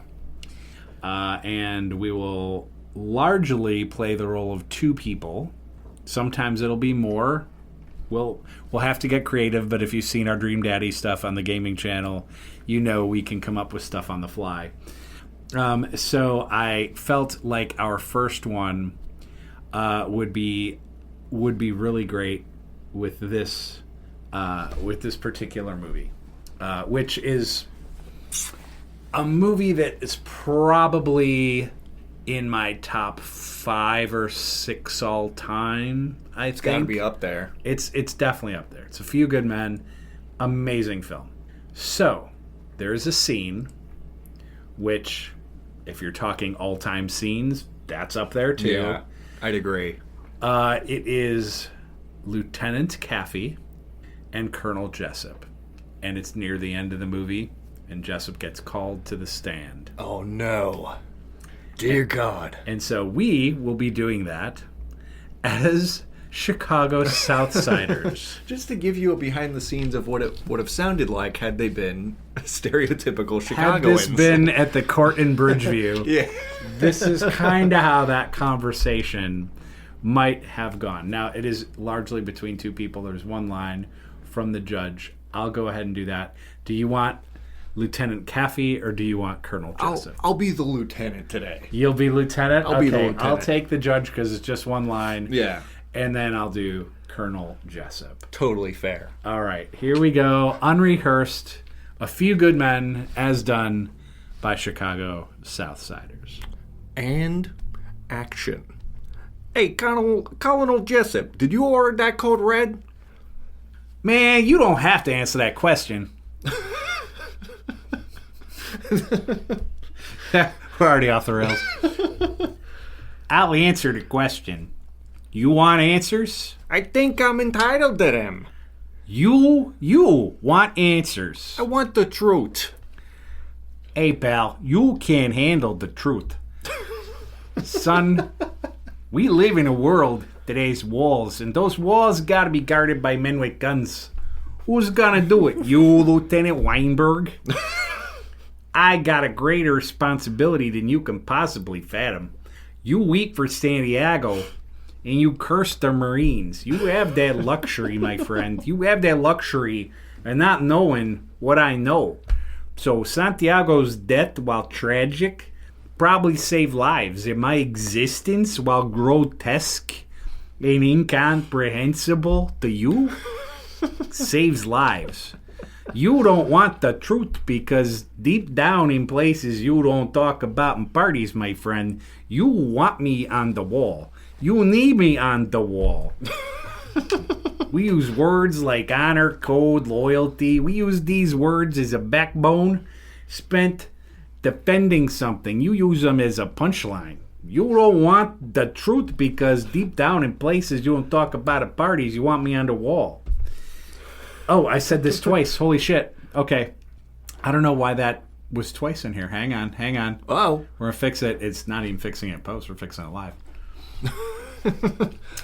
And we will largely play the role of 2 people. Sometimes it'll be more. We'll have to get creative, but if you've seen our Dream Daddy stuff on the gaming channel, you know we can come up with stuff on the fly. So I felt like our first one would be really great with this particular movie, which is a movie that is probably in my top 5 or 6 all time. It's got to be up there. It's definitely up there. It's A Few Good Men. Amazing film. So there is a scene which, if you're talking all-time scenes, that's up there too. Yeah, I'd agree. It is Lieutenant Caffey and Colonel Jessup. And it's near the end of the movie, and Jessup gets called to the stand. Oh, no. Dear God. And so we will be doing that as Chicago Southsiders. Just to give you a behind the scenes of what it would have sounded like had they been stereotypical Chicagoans. Had this been at the court in Bridgeview, yeah. This is kind of how that conversation might have gone. Now, it is largely between 2 people. There's one line from the judge. I'll go ahead and do that. Do you want Lieutenant Caffey or do you want Colonel Jessup? I'll be the lieutenant today. You'll be lieutenant? I'll be the lieutenant. I'll take the judge because it's just one line. Yeah. And then I'll do Colonel Jessup. Totally fair. All right, here we go. Unrehearsed. A Few Good Men, as done by Chicago Southsiders. And action. Hey, Colonel Jessup, did you order that code red? Man, you don't have to answer that question. We're already off the rails. I'll answer the question. You want answers? I think I'm entitled to them. You want answers. I want the truth. Hey, pal, you can't handle the truth. Son, we live in a world that has walls, and those walls gotta be guarded by men with guns. Who's gonna do it? You, Lieutenant Weinberg? I got a greater responsibility than you can possibly fathom. You weep for Santiago, and you curse the Marines. You have that luxury, my friend. You have that luxury of not knowing what I know. So Santiago's death, while tragic, probably saved lives. And my existence, while grotesque and incomprehensible to you, saves lives. You don't want the truth because deep down in places you don't talk about in parties, my friend, you want me on the wall. You need me on the wall. We use words like honor, code, loyalty. We use these words as a backbone spent defending something. You use them as a punchline. You don't want the truth because deep down in places you don't talk about at parties, you want me on the wall. Oh, I said this twice. Holy shit. Okay. I don't know why that was twice in here. Hang on. Oh. We're going to fix it. It's not even fixing it in post. We're fixing it live.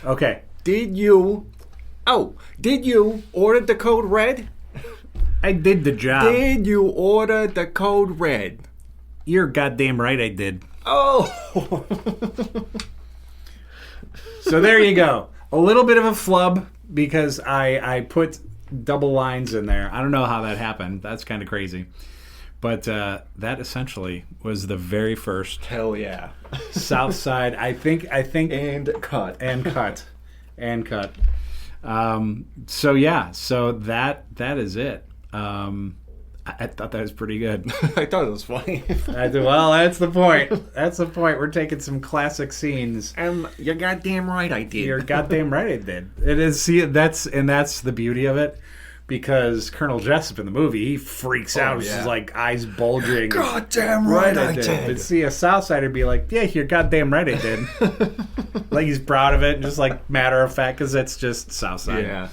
Okay. Did you order the code red? I did the job. Did you order the code red? You're goddamn right I did. Oh. So there you go. A little bit of a flub because I put double lines in there. I don't know how that happened. That's kind of crazy. But that essentially was the very first Hell yeah. South Side. I think And cut. So yeah, so that is it. I thought that was pretty good. I thought it was funny. Well, that's the point. That's the point. We're taking some classic scenes. You're goddamn right I did. You're goddamn right I did. It is. See, that's the beauty of it. Because Colonel Jessup in the movie, he freaks out. He's just like eyes bulging. Goddamn right I did. But see, a Southsider would be like, yeah, you're goddamn right I did. Like he's proud of it and just like matter of fact because it's just Southside. Yeah.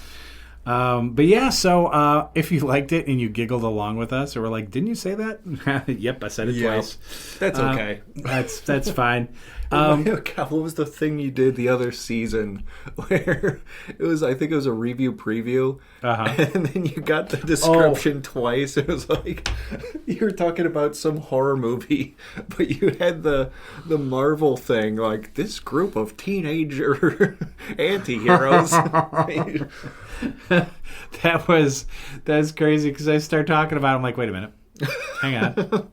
But yeah, so if you liked it and you giggled along with us, or were like, "Didn't you say that?" Yep, I said it twice. That's okay. That's fine. God, what was the thing you did the other season where it was? I think it was a review preview, and then you got the description twice. It was like you were talking about some horror movie, but you had the Marvel thing, like this group of teenager anti-heroes. That's crazy because I start talking about it, I'm like, wait a minute, hang on,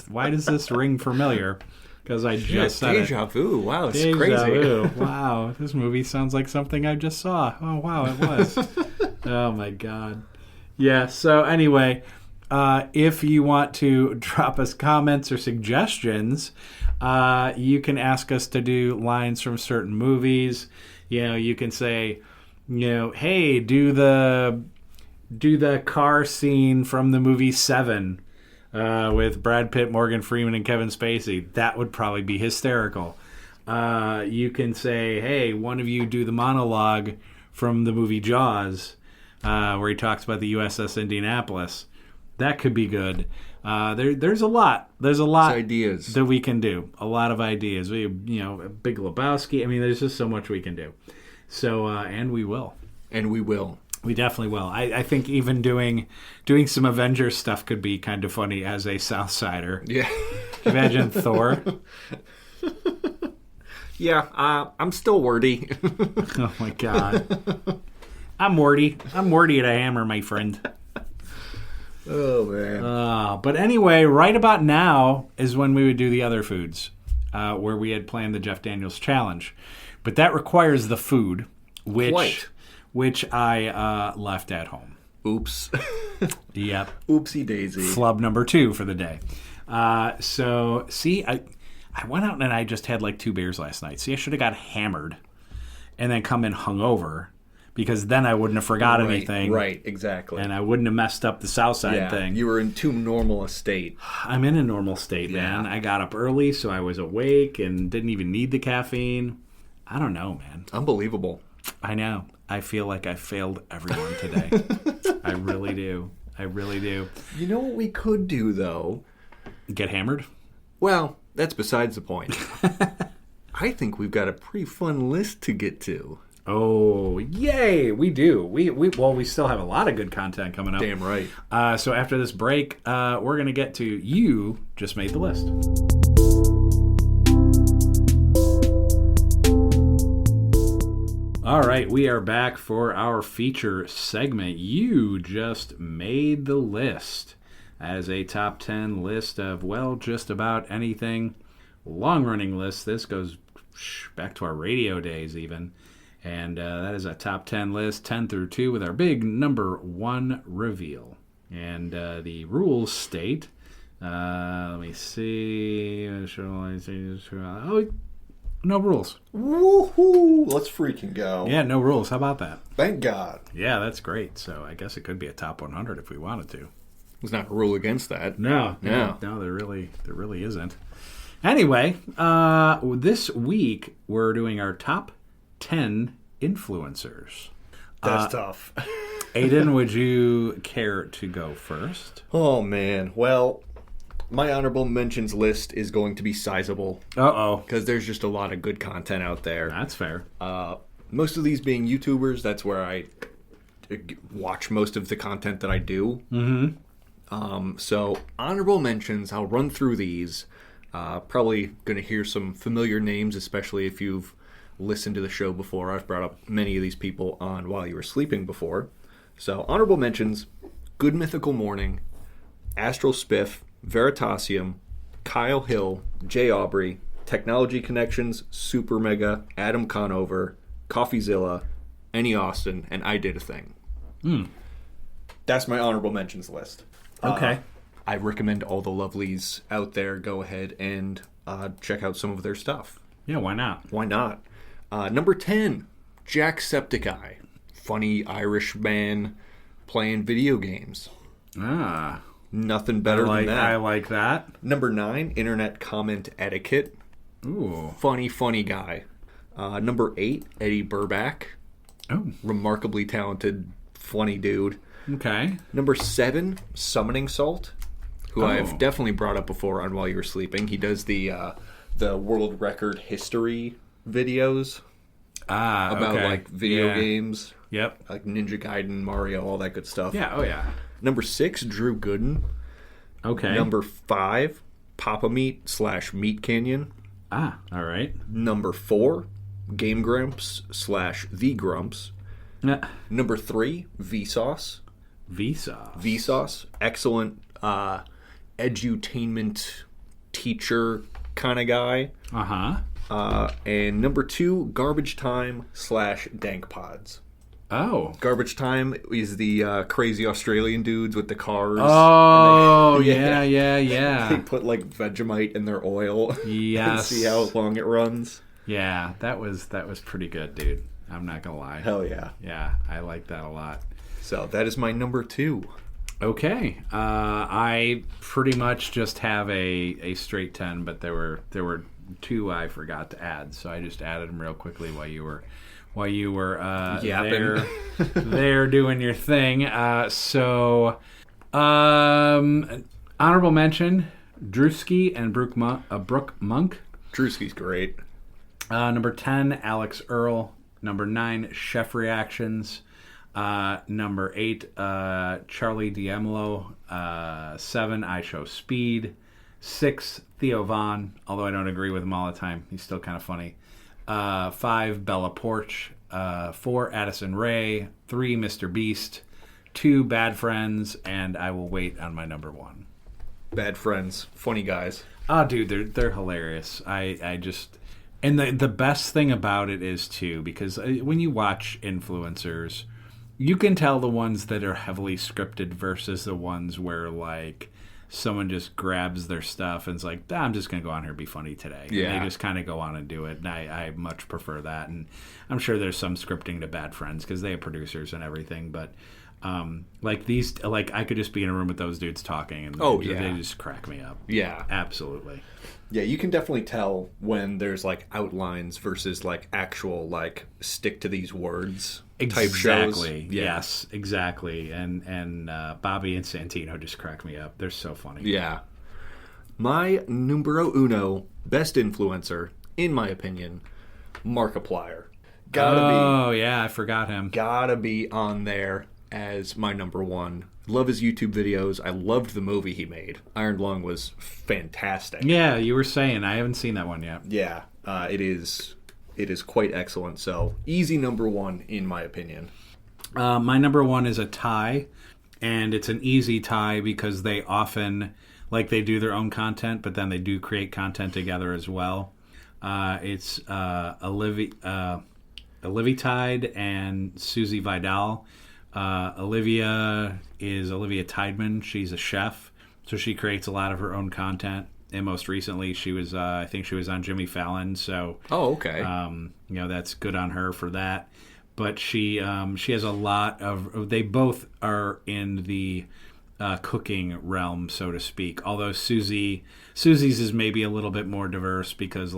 why does this ring familiar? Because I just said deja vu. Wow, it's deja crazy. Vu. Wow, this movie sounds like something I just saw. Oh wow, it was. Oh my god. Yeah. So anyway, if you want to drop us comments or suggestions, you can ask us to do lines from certain movies. You can say, hey, do the car scene from the movie Seven with Brad Pitt, Morgan Freeman, and Kevin Spacey. That would probably be hysterical. You can say, hey, one of you do the monologue from the movie Jaws, where he talks about the USS Indianapolis. That could be good. There's a lot. There's a lot ideas that we can do. A lot of ideas. Big Lebowski. I mean, there's just so much we can do. So, and we will. And we will. We definitely will. I think even doing some Avengers stuff could be kind of funny as a Southsider. Yeah. Imagine Thor. Yeah, I'm still wordy. Oh my god. I'm wordy. I'm wordy at a hammer, my friend. Oh man. But anyway, right about now is when we would do the other foods, where we had planned the Jeff Daniels challenge. But that requires the food, which I left at home. Oops. Yep. Oopsie daisy. Flub number 2 for the day. So, see, I went out and I just had like 2 beers last night. See, I should have got hammered and then come in hungover because then I wouldn't have forgot anything. Right, exactly. And I wouldn't have messed up the Southside thing. You were in too normal a state. I'm in a normal state, man. I got up early, so I was awake and didn't even need the caffeine. I don't know, man. Unbelievable. I know. I feel like I failed everyone today. I really do. I really do. You know what we could do, though? Get hammered? Well, that's besides the point. I think we've got a pretty fun list to get to. Oh, yay! We do. We still have a lot of good content coming up. Damn right. So after this break, we're going to get to You Just Made the List. All right, we are back for our feature segment. You Just Made the List, as a top 10 list of, well, just about anything. Long-running list. This goes back to our radio days even. And that is a top 10 list, 10 through 2, with our big number 1 reveal. And the rules state, let me see. Oh, no rules. Woohoo! Let's freaking go. Yeah, no rules. How about that? Thank God. Yeah, that's great. So I guess it could be a top 100 if we wanted to. There's not a rule against that. No, there really isn't. Anyway, this week we're doing our top 10 influencers. That's tough. Aiden, would you care to go first? Oh, man. Well, my honorable mentions list is going to be sizable. Uh-oh. Because there's just a lot of good content out there. That's fair. Most of these being YouTubers, that's where I watch most of the content that I do. Mm-hmm. So, honorable mentions, I'll run through these. Probably going to hear some familiar names, especially if you've listened to the show before. I've brought up many of these people on While You Were Sleeping before. So, honorable mentions, Good Mythical Morning, Astral Spiff, Veritasium, Kyle Hill, Jay Aubrey, Technology Connections, Super Mega, Adam Conover, Coffeezilla, Any Austin, and I Did a Thing. That's my honorable mentions list. Okay. I recommend all the lovelies out there go ahead and check out some of their stuff. Yeah, why not? Why not? Number 10, Jacksepticeye. Funny Irish man playing video games. Ah. Nothing better than that. I like that. Number 9, Internet Comment Etiquette. Ooh. Funny guy. Number 8, Eddie Burback. Oh. Remarkably talented, funny dude. Okay. Number 7, Summoning Salt, who I've definitely brought up before on While You Were Sleeping. He does the world record history videos about like video games. Yep. Like Ninja Gaiden, Mario, all that good stuff. Yeah, oh yeah. Number 6, Drew Gooden. Okay. Number 5, Papa Meat / Meat Canyon. Ah, all right. Number 4, Game Grumps / The Grumps. Number 3, Vsauce. Vsauce. Excellent edutainment teacher kind of guy. And number 2, Garbage Time / Dank Pods. Oh. Garbage Time is the crazy Australian dudes with the cars. Oh, yeah. They put like Vegemite in their oil. Yes. And see how long it runs. Yeah, that was pretty good, dude. I'm not gonna lie. Hell yeah. Yeah, I like that a lot. So that is my number 2. Okay. I pretty much just have a straight 10, but there were 2 I forgot to add, so I just added them real quickly while you were there doing your thing. Honorable mention, Drewski and Brooke Monk. Drewski's great. Number 10, Alex Earl. Number 9, Chef Reactions. Number 8, Charlie D'Amelo. 7, I Show Speed. 6, Theo Vaughn, although I don't agree with him all the time. He's still kind of funny. 5, Bella Porch. 4, Addison Rae. 3, Mr. Beast. 2, Bad Friends. And I will wait on my number 1. Bad Friends. Funny guys. Oh, dude, they're hilarious. I just... And the best thing about it is, too, because when you watch influencers, you can tell the ones that are heavily scripted versus the ones where, like, someone just grabs their stuff and is like, I'm just going to go on here and be funny today. Yeah. And they just kind of go on and do it. And I much prefer that. And I'm sure there's some scripting to Bad Friends because they have producers and everything. But, I could just be in a room with those dudes talking. And they just crack me up. Yeah. Absolutely. Yeah, you can definitely tell when there's, like, outlines versus, like, actual, like, stick to these words type shows. Exactly. Yeah. Yes, exactly. And Bobby and Santino just crack me up. They're so funny. Yeah. My numero uno best influencer, in my opinion, Markiplier. Oh, yeah, I forgot him. Gotta be on there as my number 1. Love his YouTube videos. I loved the movie he made. Iron Lung was fantastic. Yeah, you were saying. I haven't seen that one yet. Yeah, it is quite excellent. So, easy number 1, in my opinion. My number 1 is a tie, and it's an easy tie because they often, they do their own content, but then they do create content together as well. It's Olivia Tide and Susie Vidal. Olivia is Olivia Tideman. She's a chef, so she creates a lot of her own content. And most recently, she was, I think she was on Jimmy Fallon. So, okay. That's good on her for that. But she has a lot of. They both are in the cooking realm, so to speak. Although Susie's is maybe a little bit more diverse because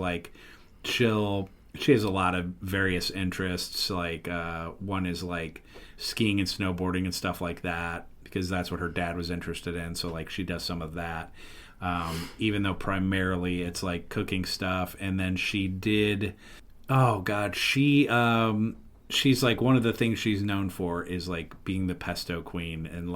she has a lot of various interests. One is skiing and snowboarding and stuff like that because that's what her dad was interested in. So she does some of that, even though primarily it's cooking stuff. And then she did, she's one of the things she's known for is being the pesto queen and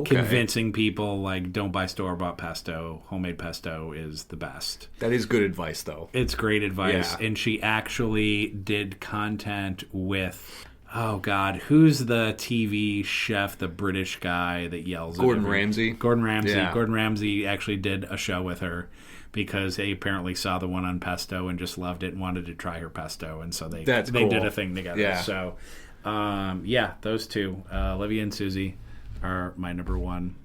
convincing people don't buy store-bought pesto. Homemade pesto is the best. That is good advice, though. It's great advice. Yeah. And she actually did content with Oh, God. Who's the TV chef, the British guy that yells Gordon at Ramsay. Gordon Ramsay. Yeah. Gordon Ramsay actually did a show with her because they apparently saw the one on pesto and just loved it and wanted to try her pesto. And so they cool. did a thing together. Yeah. So, those two, Olivia and Susie, are my number one.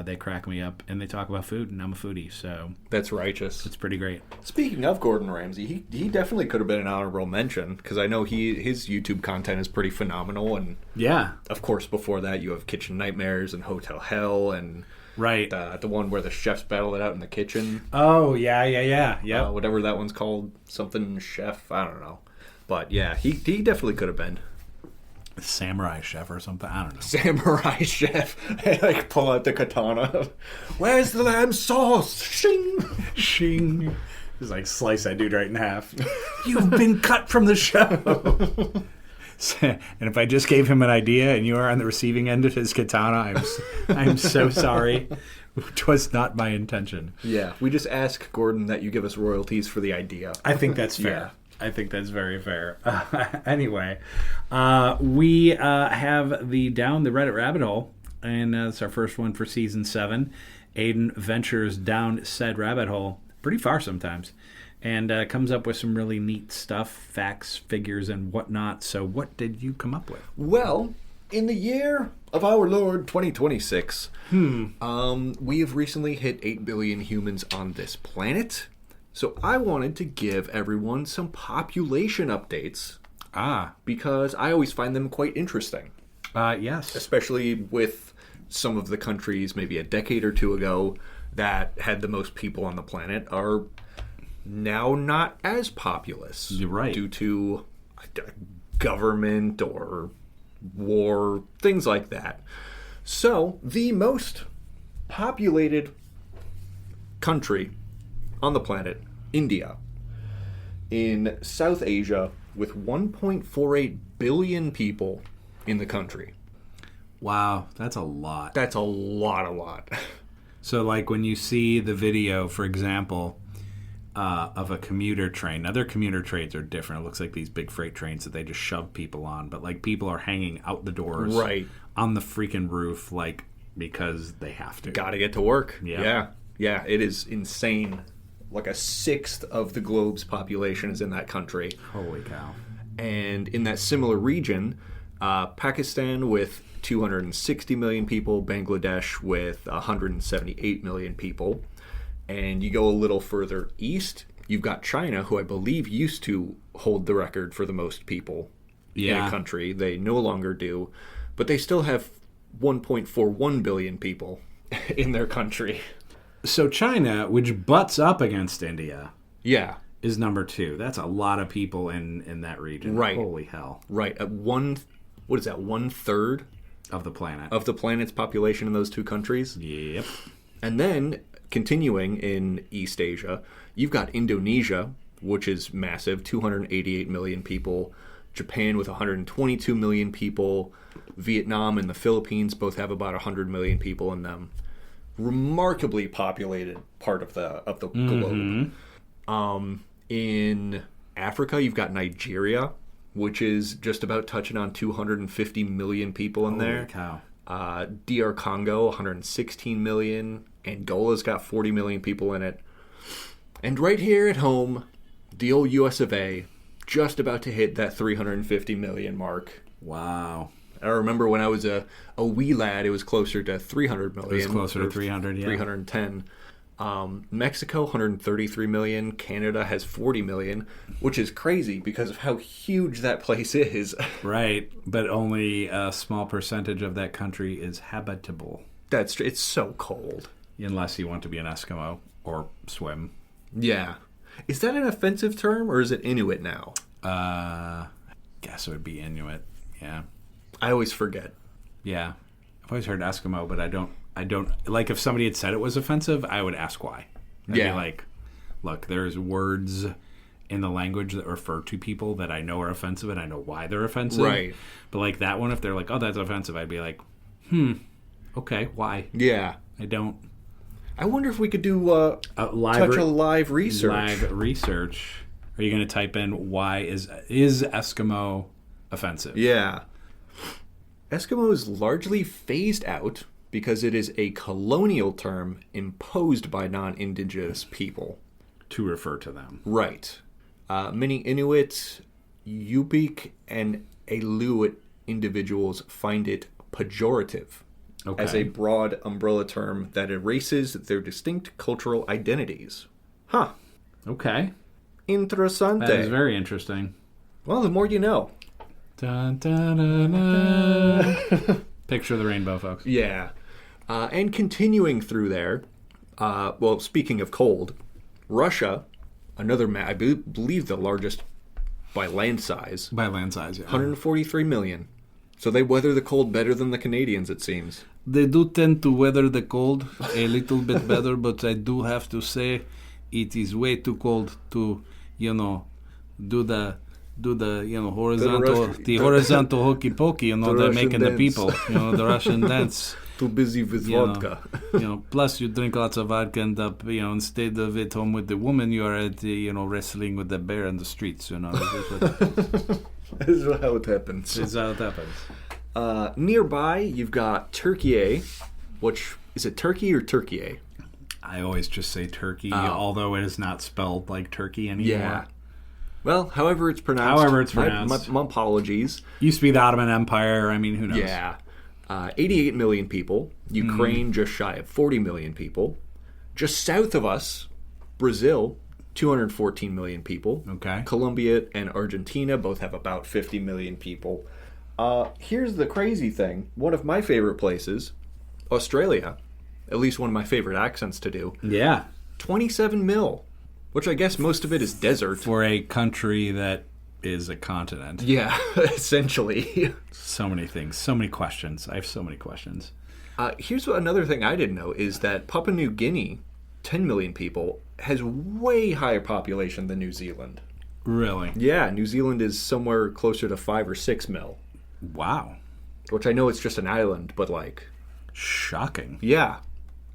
They crack me up, and they talk about food, and I'm a foodie, so That's righteous. it's pretty great. Speaking of Gordon Ramsay, he definitely could have been an honorable mention because I know his YouTube content is pretty phenomenal, and Yeah, of course before that you have Kitchen Nightmares and Hotel Hell and right. the one where the chefs battle it out in the kitchen. Oh, yeah. Yep. Whatever that one's called, something chef, I don't know. But yeah, he definitely could have been. Samurai chef or something. I don't know. Samurai chef. Like pull out the katana. Where's the lamb sauce? Shing. Shing. Just like slice that dude right in half. You've been cut from the show. And if I just gave him an idea and you are on the receiving end of his katana, I'm so sorry. It was not my intention. Yeah, we just ask Gordon that you give us royalties for the idea. I think that's fair. Yeah. I think that's very fair. Anyway, we have the Down the Reddit Rabbit Hole, and it's our first one for Season 7. Aiden ventures down said rabbit hole pretty far sometimes, and comes up with some really neat stuff, facts, figures, and whatnot. So what did you come up with? Well, in the year of our Lord 2026, we have recently hit 8 billion humans on this planet. So I wanted to give everyone some population updates because I always find them quite interesting. Yes. Especially with some of the countries maybe a decade or two ago that had the most people on the planet are now not as populous. You're right. Due to government or war, things like that. So the most populated country on the planet, India, in South Asia, with 1.48 billion people in the country. Wow, that's a lot. That's a lot. So, like, when you see the video, for example, of a commuter train. Now, their commuter trains are different. It looks like these big freight trains that they just shove people on. But, like, people are hanging out the doors. Right. On the freaking roof, like, because they have to. Gotta get to work. Yeah. Yeah, it is insane. Like a sixth of the globe's population is in that country. Holy cow. And in that similar region, Pakistan with 260 million people, Bangladesh with 178 million people. And you go a little further east, you've got China, who I believe used to hold the record for the most people in a country. They no longer do, but they still have 1.41 billion people in their country. So China, which butts up against India, Yeah. is number 2. That's a lot of people in that region. Right. Holy hell. Right. What is that, 1/3 Of the planet. of the planet's population in those two countries? Yep. And then, continuing in East Asia, you've got Indonesia, which is massive, 288 million people. Japan with 122 million people. Vietnam and the Philippines both have about 100 million people in them. Remarkably populated part of the globe. In Africa, you've got Nigeria, which is just about touching on 250 million people in there. Holy cow. DR Congo, 116 million. Angola's got 40 million people in it. And right here at home, the old US of A, just about to hit that 350 million mark. Wow. I remember when I was a wee lad, it was closer to 300 million. It was closer to 300, yeah. 310. Mexico, 133 million. Canada has 40 million, which is crazy because of how huge that place is. Right, but only a small percentage of that country is habitable. It's so cold. Unless you want to be an Eskimo or swim. Yeah. Is that an offensive term or is it Inuit now? Guess it would be Inuit. Yeah. I always forget. Yeah. I've always heard Eskimo, but I don't like if somebody had said it was offensive, I would ask why. I'd be like, look, there's words in the language that refer to people that I know are offensive and I know why they're offensive. Right. But like that one, if they're like, oh, that's offensive, I'd be like, okay, why? Yeah. I wonder if we could do live research. Live research. Are you going to type in why is Eskimo offensive. Yeah. Eskimo is largely phased out because it is a colonial term imposed by non-indigenous people. To refer to them. Right. Many Inuit, Yupik, and Aleut individuals find it pejorative as a broad umbrella term that erases their distinct cultural identities. Huh. Okay. Interessante. That is very interesting. Well, the more you know. Dun, dun, dun, dun. Picture the rainbow, folks. Yeah. And continuing through there, well, speaking of cold, Russia, another, I believe the largest by land size. By land size, yeah. 143 million. So they weather the cold better than the Canadians, it seems. They do tend to weather the cold a little bit better, but I do have to say it is way too cold to, do the horizontal hokey pokey, they're making the people, the Russian dance. Too busy with vodka. Plus you drink lots of vodka and instead of at home with the woman, you are at wrestling with the bear in the streets. This is how it happens. This is how it happens. Nearby, you've got Turkey, which is it Turkey or Turkey? I always just say Turkey, although it is not spelled like Turkey anymore. Yeah. Well, however it's pronounced. My apologies. Used to be the Ottoman Empire. I mean, who knows? Yeah. 88 million people. Ukraine, just shy of 40 million people. Just south of us, Brazil, 214 million people. Okay. Colombia and Argentina both have about 50 million people. Here's the crazy thing. One of my favorite places, Australia, at least one of my favorite accents to do. Yeah. 27 mil, which I guess most of it is desert. For a country that is a continent. Yeah, essentially. So many things, so many questions. I have so many questions. Here's another thing I didn't know is that Papua New Guinea, 10 million people, has way higher population than New Zealand. Really? Yeah, New Zealand is somewhere closer to 5 or 6 mil. Wow. Which I know it's just an island, but shocking. Yeah.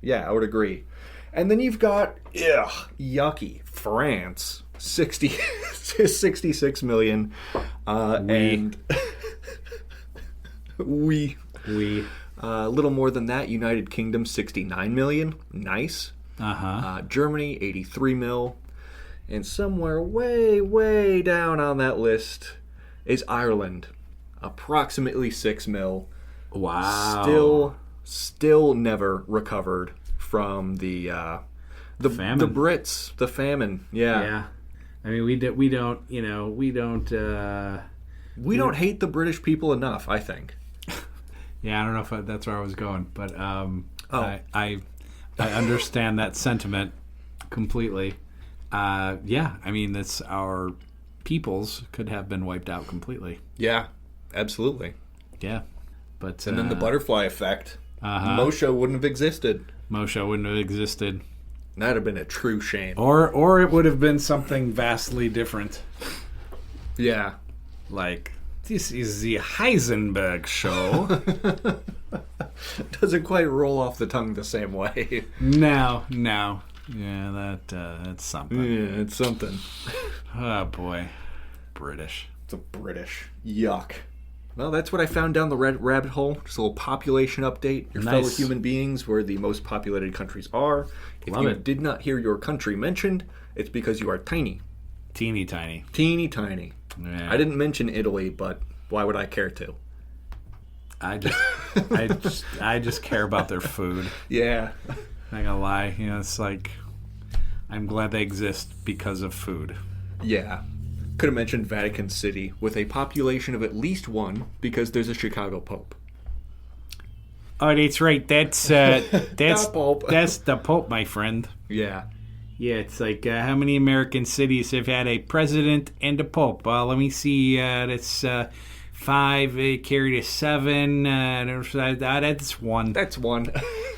Yeah, I would agree. And then you've got, yucky, France, 66 million. And we. A little more than that, United Kingdom, 69 million. Nice. Germany, 83 mil. And somewhere way, way down on that list is Ireland, approximately 6 mil. Wow. Still never recovered from the famine. The Brits, the famine. Yeah. I mean, we don't hate the British people enough, I think. Yeah, I don't know if that's where I was going, but I understand that sentiment completely. Yeah, I mean, that's our peoples could have been wiped out completely. Yeah, absolutely. Yeah, but and then the butterfly effect. Moshe wouldn't have existed. Moshe wouldn't have existed. That'd have been a true shame. Or it would have been something vastly different. Yeah. Like, this is the Heisenberg show. Doesn't quite roll off the tongue the same way. No. Yeah, that's something. Yeah, it's something. Oh, boy. British. It's a British. Yuck. Well, that's what I found down the rabbit hole. Just a little population update. Your fellow human beings, where the most populated countries are. If you did not hear your country mentioned, it's because you are tiny. Teeny tiny. Teeny tiny. Yeah. I didn't mention Italy, but why would I care to? I just care about their food. Yeah. Not gonna lie, it's like I'm glad they exist because of food. Yeah. Could have mentioned Vatican City with a population of at least one because there's a Chicago Pope. Oh, that's right. That's the Pope. That's the Pope, my friend. Yeah. Yeah, it's like how many American cities have had a president and a Pope? Let me see. That's 5 carried to 7. That's one. That's one.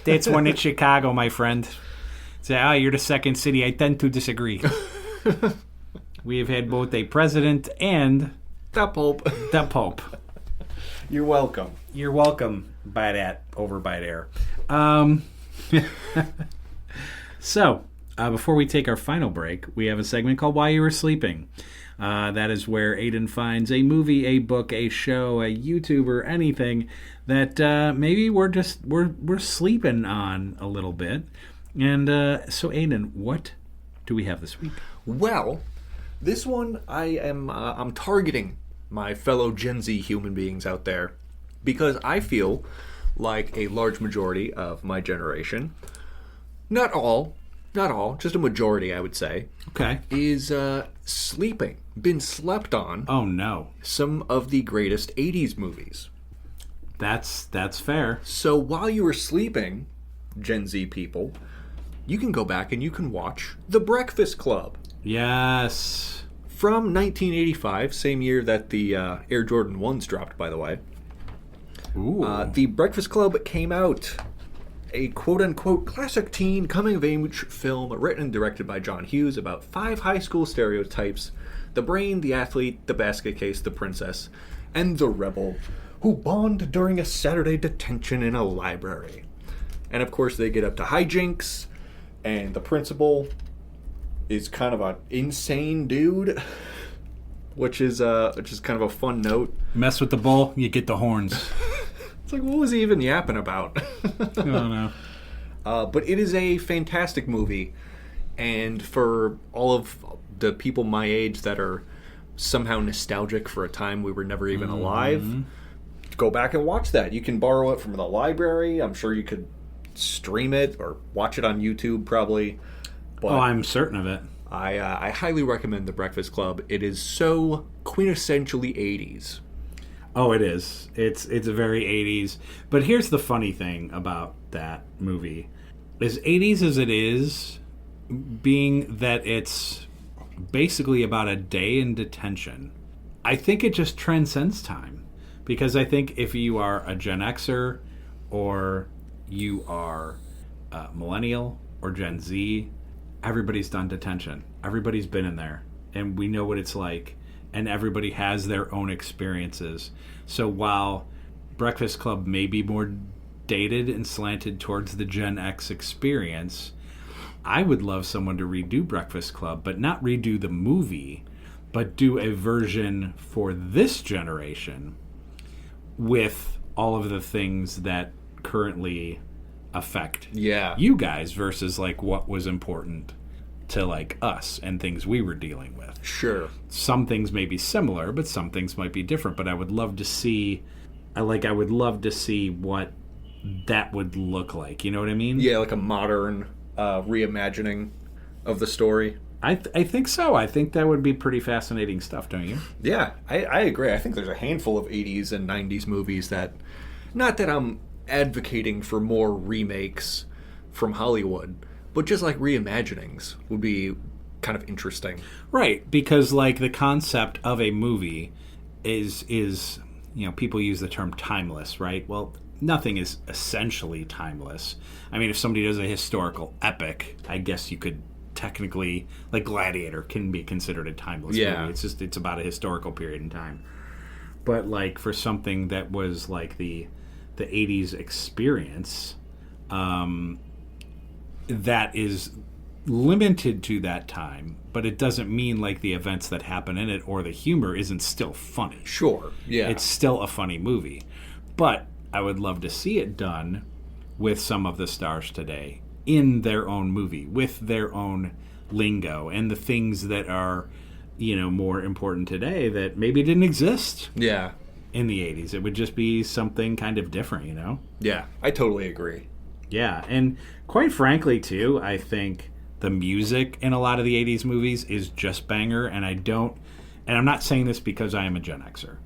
That's one in Chicago, my friend. So, you're the second city. I tend to disagree. We have had both a president and the Pope. The Pope. You're welcome. You're welcome by that over by there. So, before we take our final break, we have a segment called While You Were Sleeping. That is where Aiden finds a movie, a book, a show, a YouTuber, anything that maybe we're sleeping on a little bit. And so, Aiden, what do we have this week? Well, this one I'm targeting my fellow Gen Z human beings out there because I feel like a large majority of my generation, not all, just a majority, I would say, Okay. is been slept on. Oh, no. Some of the greatest 80s movies. That's fair. So while you were sleeping, Gen Z people, you can go back and you can watch The Breakfast Club. Yes. From 1985, same year that the Air Jordan 1s dropped, by the way. Ooh. The Breakfast Club came out. A quote-unquote classic teen coming-of-age film written and directed by John Hughes about 5 high school stereotypes: the brain, the athlete, the basket case, the princess, and the rebel, who bond during a Saturday detention in a library. And of course they get up to hijinks, and the principal is kind of an insane dude, which is kind of a fun note. Mess with the bull, you get the horns. It's like, what was he even yapping about? I don't know. But it is a fantastic movie, and for all of the people my age that are somehow nostalgic for a time we were never even alive, go back and watch that. You can borrow it from the library. I'm sure you could stream it or watch it on YouTube, probably. But I'm certain of it. I highly recommend The Breakfast Club. It is so quintessentially 80s. Oh, it is. It's a very 80s. But here's the funny thing about that movie. As 80s as it is, being that it's basically about a day in detention, I think it just transcends time. Because I think if you are a Gen Xer or you are a millennial or Gen Z, everybody's done detention. Everybody's been in there. And we know what it's like. And everybody has their own experiences. So while Breakfast Club may be more dated and slanted towards the Gen X experience, I would love someone to redo Breakfast Club, but not redo the movie, but do a version for this generation with all of the things that currently affect you guys versus like what was important to like us and things we were dealing with. Sure. Some things may be similar, but some things might be different. But I would love to see, I would love to see what that would look like. You know what I mean? Yeah, like a modern reimagining of the story. I think so. I think that would be pretty fascinating stuff, don't you? Yeah, I agree. I think there's a handful of 80s and 90s movies that, not that I'm advocating for more remakes from Hollywood, but just like reimaginings would be kind of interesting. Right, because like the concept of a movie is people use the term timeless, right? Well, nothing is essentially timeless. I mean, if somebody does a historical epic, I guess you could technically, like Gladiator can be considered a timeless movie. It's about a historical period in time. But like for something that was like the 80s experience, that is limited to that time, but it doesn't mean like the events that happen in it or the humor isn't still funny. Sure, yeah. It's still a funny movie. But I would love to see it done with some of the stars today in their own movie, with their own lingo and the things that are, more important today that maybe didn't exist. Yeah. In the 80s. It would just be something kind of different, Yeah, I totally agree. Yeah, and quite frankly, too, I think the music in a lot of the 80s movies is just banger, and I'm not saying this because I am a Gen Xer.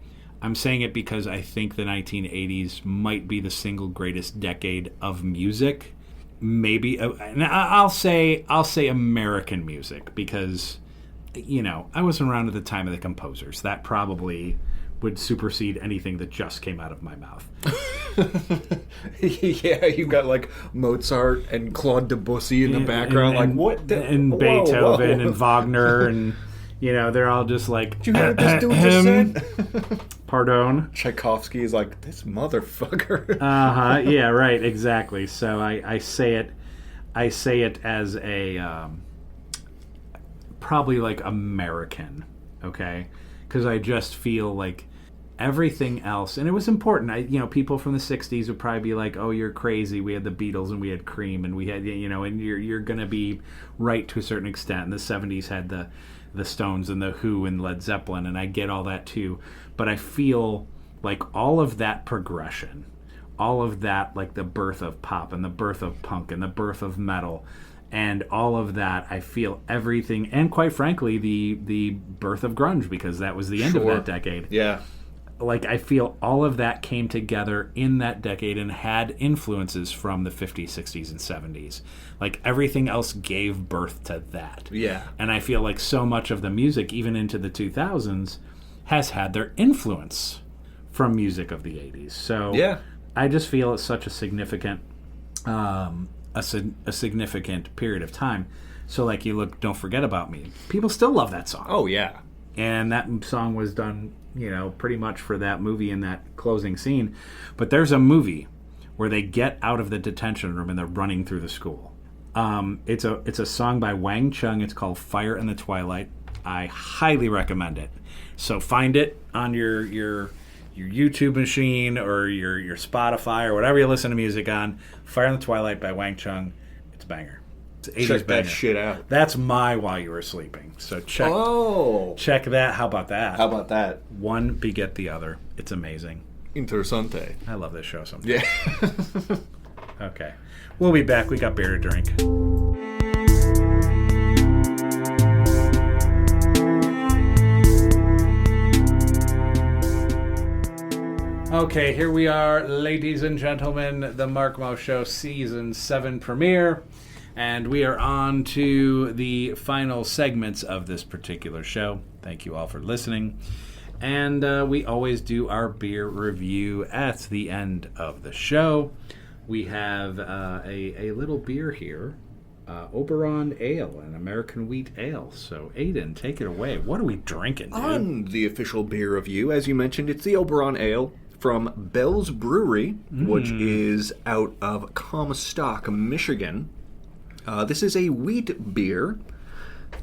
I'm saying it because I think the 1980s might be the single greatest decade of music. Maybe, and I'll say American music because, I wasn't around at the time of the composers. That probably would supersede anything that just came out of my mouth. Yeah, you got like Mozart and Claude Debussy in the background, and what? And Beethoven and Wagner, and they're all just like. Did you hear what this dude just said? Pardon. Tchaikovsky is like, this motherfucker. Yeah, right, exactly. So I say it as a probably like American okay? Because I just feel like everything else, and it was important. People from the '60s would probably be like, "Oh, you're crazy. We had the Beatles and we had Cream and we had, and you're gonna be right to a certain extent." And the '70s had the Stones and the Who and Led Zeppelin, and I get all that too. But I feel like all of that progression, all of that, like the birth of pop and the birth of punk and the birth of metal, and all of that, I feel everything, and quite frankly, the birth of grunge, because that was the end of that decade. Yeah. Like, I feel all of that came together in that decade and had influences from the 50s, 60s, and 70s. Like, everything else gave birth to that. Yeah. And I feel like so much of the music, even into the 2000s, has had their influence from music of the 80s. So yeah. I just feel it's such a significant significant period of time. So, like, you look, Don't Forget About Me. People still love that song. Oh, yeah. And that song was done, pretty much for that movie and that closing scene. But there's a movie where they get out of the detention room and they're running through the school. It's a song by Wang Chung. It's called Fire in the Twilight. I highly recommend it. So find it on your YouTube machine or your Spotify or whatever you listen to music on. Fire in the Twilight by Wang Chung. It's a banger. It's 80s Check banger. that shit out. That's my While You Were Sleeping. So check that. How about that? How about that? One beget the other. It's amazing. Interessante. I love this show sometimes. Yeah. Okay. We'll be back. We got beer to drink. Okay, here we are, ladies and gentlemen, the Mark Mo Show Season 7 premiere, and we are on to the final segments of this particular show. Thank you all for listening, and we always do our beer review at the end of the show. We have a little beer here, Oberon Ale, an American wheat ale. So, Aiden, take it away. What are we drinking, dude? On the official beer review, as you mentioned, it's the Oberon Ale from Bells Brewery, which is out of Comstock, Michigan. This is a wheat beer,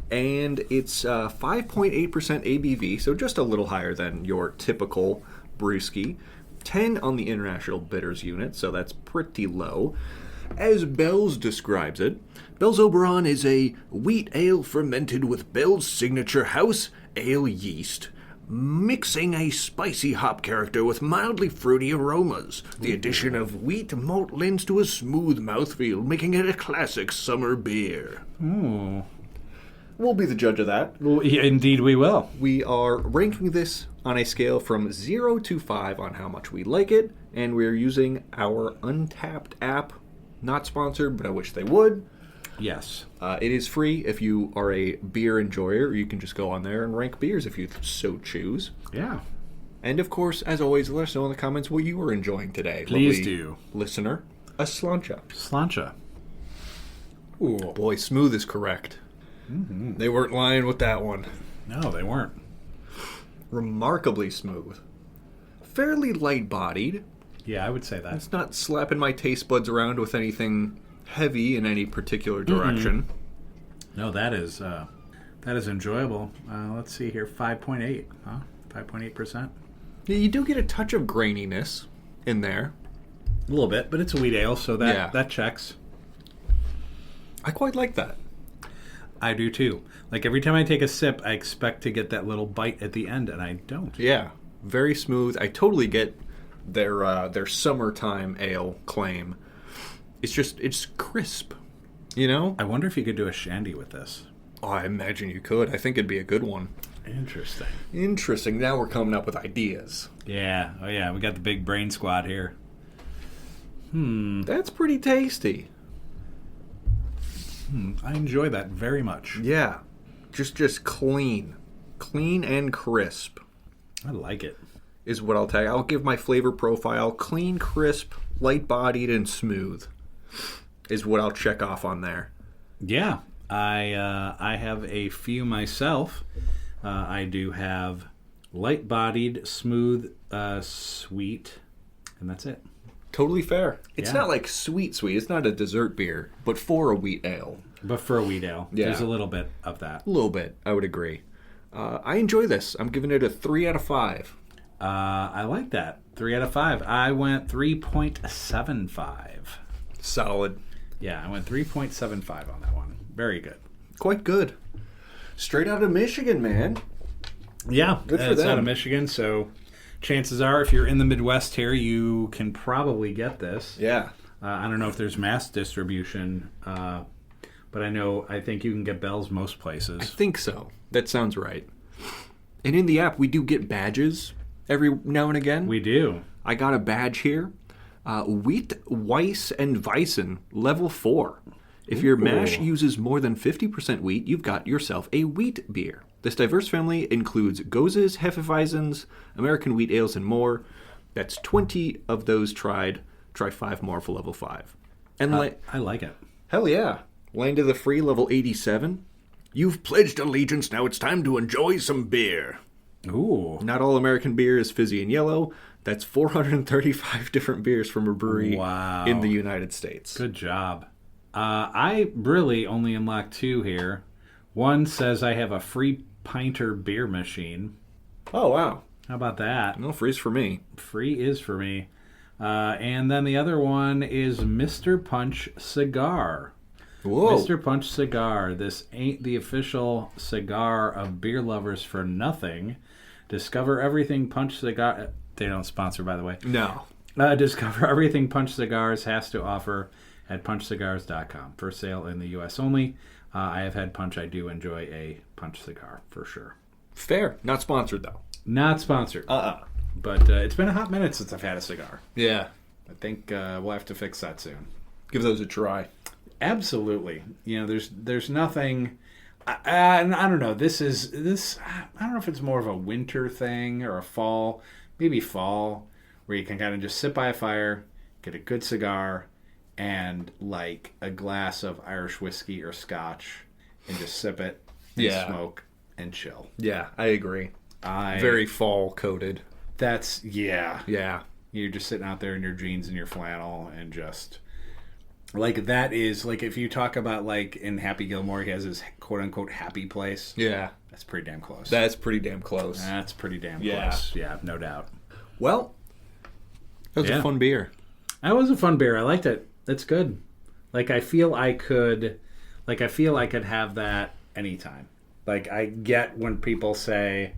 and it's 5.8% ABV, so just a little higher than your typical brewski. 10 on the International Bitters unit, so that's pretty low. As Bells describes it, Bells Oberon is a wheat ale fermented with Bell's signature house ale yeast, mixing a spicy hop character with mildly fruity aromas. The addition of wheat malt lends to a smooth mouthfeel, making it a classic summer beer. Ooh. We'll be the judge of that. Well, yeah, indeed we will. We are ranking this on a scale from 0 to 5 on how much we like it, and we're using our Untapped app. Not sponsored, but I wish they would. Yes. It is free if you are a beer enjoyer. You can just go on there and rank beers if you so choose. Yeah. And of course, as always, let us know in the comments what you were enjoying today. Please Lovely do. Listener, a slancha. Slancha. Ooh. Boy, smooth is correct. Mm-hmm. They weren't lying with that one. No, they weren't. Remarkably smooth. Fairly light-bodied. Yeah, I would say that. It's not slapping my taste buds around with anything heavy in any particular direction. No, that is enjoyable. Let's see here, 5.8, huh? 5.8%. Yeah, you do get a touch of graininess in there. A little bit, but it's a wheat ale, so that checks. I quite like that. I do too. Like, every time I take a sip, I expect to get that little bite at the end, and I don't. Yeah, very smooth. I totally get their summertime ale claim. It's crisp, you know? I wonder if you could do a shandy with this. Oh, I imagine you could. I think it'd be a good one. Interesting. Now we're coming up with ideas. Yeah. Oh, yeah. We got the big brain squad here. That's pretty tasty. I enjoy that very much. Yeah. Just clean. Clean and crisp. I like it. Is what I'll tell you. I'll give my flavor profile. Clean, crisp, light-bodied, and smooth is what I'll check off on there. Yeah. I have a few myself. I do have light-bodied, smooth, sweet, and that's it. Totally fair. It's not like sweet. It's not a dessert beer, but for a wheat ale. But for a wheat ale, there's a little bit of that. A little bit, I would agree. I enjoy this. I'm giving it a 3 out of 5. I like that. 3 out of 5. I went 3.75. Solid. Yeah, I went 3.75 on that one. Very good. Quite good. Straight out of Michigan, man. Yeah, Good for it's them. out of Michigan, so chances are if you're in the Midwest here, you can probably get this. Yeah. I don't know if there's mass distribution, but I think you can get Bells most places. I think so. That sounds right. And in the app, we do get badges every now and again. We do. I got a badge here. Wheat, Weiss, and Weissen, level 4. If your mash uses more than 50% wheat, you've got yourself a wheat beer. This diverse family includes Gozes, Hefeweizens, American wheat ales, and more. That's 20 of those tried. Try 5 more for level 5. And I like it. hell yeah. Land of the Free, level 87. You've pledged allegiance, now it's time to enjoy some beer. Ooh. Not all American beer is fizzy and yellow. That's 435 different beers from a brewery in the United States. Good job. I really only unlocked 2 here. One says I have a free pinter beer machine. Oh, wow. How about that? No freeze for me. Free is for me. And then the other one is Mr. Punch Cigar. Whoa. Mr. Punch Cigar. This ain't the official cigar of beer lovers for nothing. Discover everything Punch Cigar... They don't sponsor, by the way. No. Discover everything Punch Cigars has to offer at punchcigars.com. For sale in the U.S. only. I have had Punch. I do enjoy a Punch cigar, for sure. Fair. Not sponsored, though. Not sponsored. But it's been a hot minute since I've had a cigar. Yeah. I think we'll have to fix that soon. Give those a try. Absolutely. There's nothing... I don't know. This. I don't know if it's more of a winter thing or a fall... Maybe fall, where you can kind of just sit by a fire, get a good cigar, and like a glass of Irish whiskey or scotch, and just sip it, and smoke, and chill. Yeah, I agree. Very fall coated. That's, yeah. Yeah. You're just sitting out there in your jeans and your flannel, and just, like, that is, like, if you talk about, like, in Happy Gilmore, he has his quote-unquote happy place. Yeah. That's pretty damn close. That's pretty damn close. That's pretty damn close. Yeah, no doubt. Well, that was a fun beer. That was a fun beer. I liked it. It's good. Like, I feel I could have that anytime. Like, I get when people say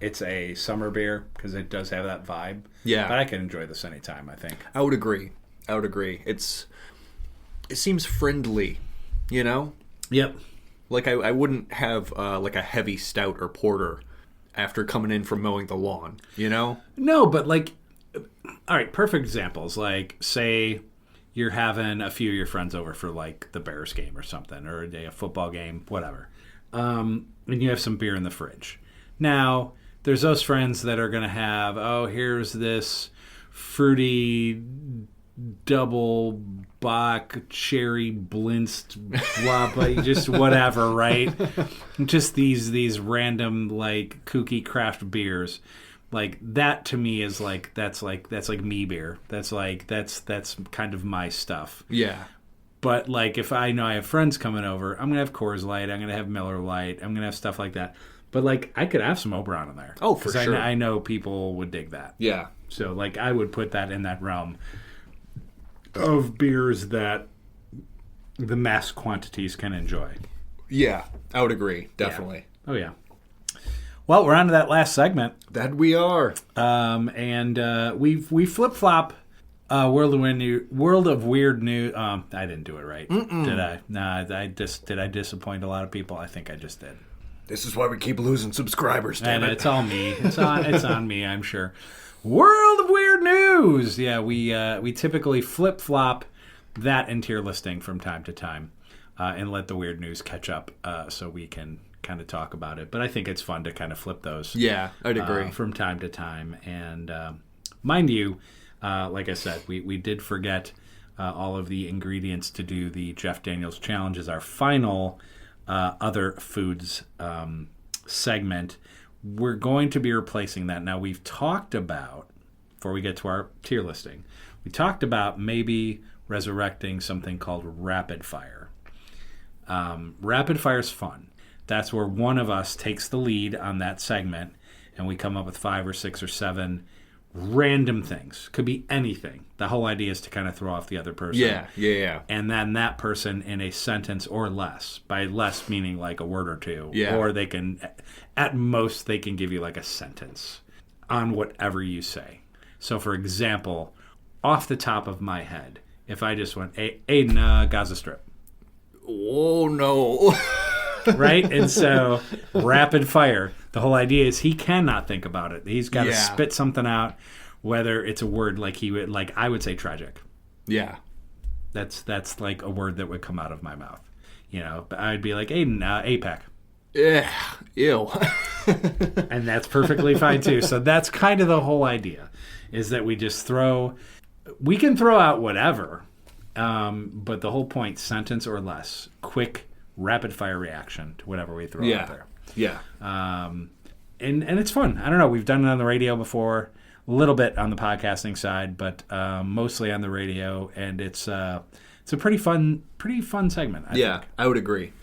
it's a summer beer, because it does have that vibe. Yeah. But I can enjoy this anytime, I think. I would agree. It seems friendly, you know? Yep. Like, I wouldn't have, like, a heavy stout or porter after coming in from mowing the lawn, you know? No, but, like, all right, perfect examples. Like, say you're having a few of your friends over for, like, the Bears game or something, or a football game, whatever. And you have some beer in the fridge. Now, there's those friends that are going to have, here's this fruity double Bach cherry blinched blah blah, just whatever, right? Just these random, like, kooky craft beers. Like, that to me is like that's like me beer. That's kind of my stuff. Yeah. But, like, if I know I have friends coming over, I'm gonna have Coors Light, I'm gonna have Miller Lite, I'm gonna have stuff like that. But, like, I could have some Oberon in there. Oh, for sure. I know people would dig that. Yeah. So, like, I would put that in that realm of beers that the mass quantities can enjoy. Yeah, I would agree. Definitely. Yeah. Oh, yeah. Well, we're on to that last segment. That we are. And we flip-flop World of Weird News. I didn't do it right. Did I? Nah, did I disappoint a lot of people? I think I just did. This is why we keep losing subscribers, damn And it. it's all me. It's on me, I'm sure. World of Weird News! Yeah, we typically flip-flop that in tier listing from time to time and let the weird news catch up so we can kind of talk about it. But I think it's fun to kind of flip those. Yeah, I'd agree. From time to time. And mind you, like I said, we did forget all of the ingredients to do the Jeff Daniels Challenge as our final other foods segment. We're going to be replacing that. Now, we've talked about, before we get to our tier listing, we talked about maybe resurrecting something called Rapid Fire. Rapid Fire is fun. That's where one of us takes the lead on that segment, and we come up with 5 or 6 or 7 random things. Could be anything. The whole idea is to kind of throw off the other person. Yeah. And then that person in a sentence or less. By less meaning like a word or two. Yeah. Or they can, at most, they can give you like a sentence on whatever you say. So, for example, off the top of my head, if I just went, Aiden, Gaza Strip. Oh, no. Right? And so, rapid fire. The whole idea is he cannot think about it. He's got to spit something out, whether it's a word like I would say tragic. Yeah. That's like a word that would come out of my mouth. You know, but I'd be like, Aiden, APEC. Yeah. Ew. And that's perfectly fine too. So that's kind of the whole idea, is that we can throw out whatever, but the whole point, sentence or less, quick, rapid fire reaction to whatever we throw out there. Yeah. And it's fun. I don't know. We've done it on the radio before, a little bit on the podcasting side, but mostly on the radio. And it's a pretty fun segment. I think. I would agree.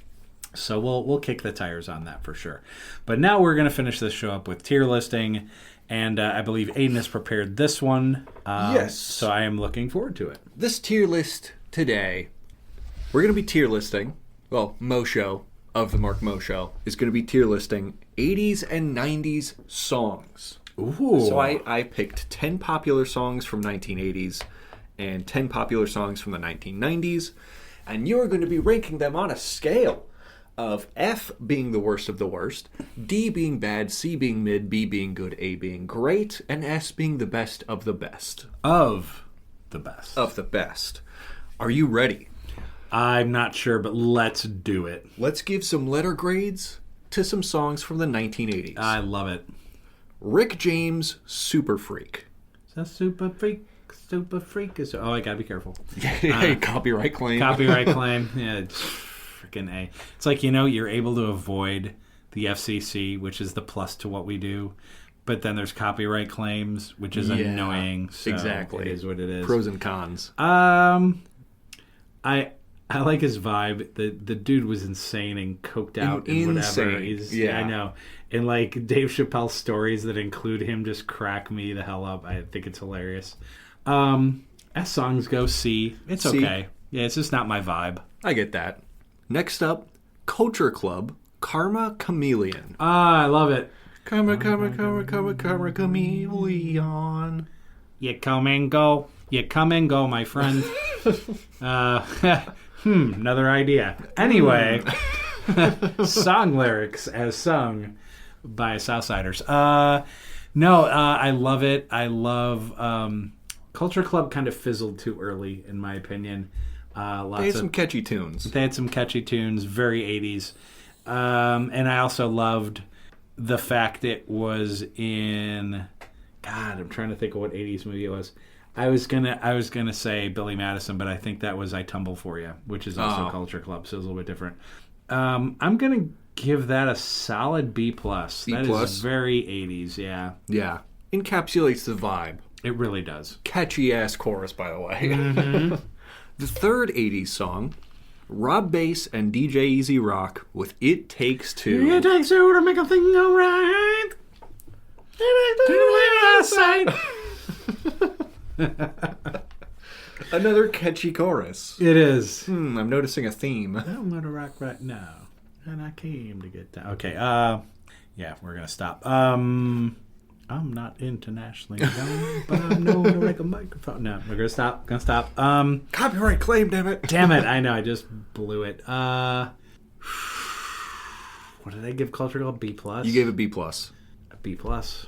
So we'll kick the tires on that for sure. But now we're going to finish this show up with tier listing, and I believe Aiden has prepared this one. Yes. So I am looking forward to it. This tier list today, we're going to be tier listing. Well, Mo Show of the Mark Mo Show is going to be tier listing 80s and 90s songs. Ooh. So I picked 10 popular songs from 1980s and 10 popular songs from the 1990s, and you're going to be ranking them on a scale of F being the worst of the worst, D being bad, C being mid, B being good, A being great, and S being the best of the best. Of the best. Of the best. Are you ready? I'm not sure, but let's do it. Let's give some letter grades to some songs from the 1980s. I love it. Rick James, Super Freak. Is that Super Freak? Super Freak is... Oh, I gotta be careful. Copyright claim. Copyright claim. Yeah, freaking A. It's like, you're able to avoid the FCC, which is the plus to what we do. But then there's copyright claims, which is annoying. So exactly. It is what it is. Pros and cons. I like his vibe. The dude was insane and coked out and whatever. I know. And like Dave Chappelle's stories that include him just crack me the hell up. I think it's hilarious. As songs go, C. It's okay. Yeah, it's just not my vibe. I get that. Next up, Culture Club, Karma Chameleon. I love it. Karma Chameleon. You come and go. You come and go, my friend. Another idea. Anyway, song lyrics as sung by Southsiders. I love it. I love Culture Club kind of fizzled too early, in my opinion. They had some catchy tunes. They had some catchy tunes, very 80s. And I also loved the fact it was in... God, I'm trying to think of what 80s movie it was. I was gonna say Billy Madison, but I think that was I Tumble For You, which is also Culture Club, so it's a little bit different. I'm gonna give that a solid B+. That is very 80s, yeah. Yeah. Encapsulates the vibe. It really does. Catchy ass chorus, by the way. Mm-hmm. The third 80s song, Rob Bass and DJ Easy Rock with It Takes Two. It takes two to make a thing go right. Another catchy chorus. It is. I'm noticing a theme. I'm gonna rock right now, and I came to get down. Okay, yeah, we're gonna stop. I'm not internationally known, but I'm known to like a microphone. No, we're gonna stop. Copyright claim, damn it. Damn it! I know, I just blew it. What did I give Culture Club? B+. You gave it B+. A B+.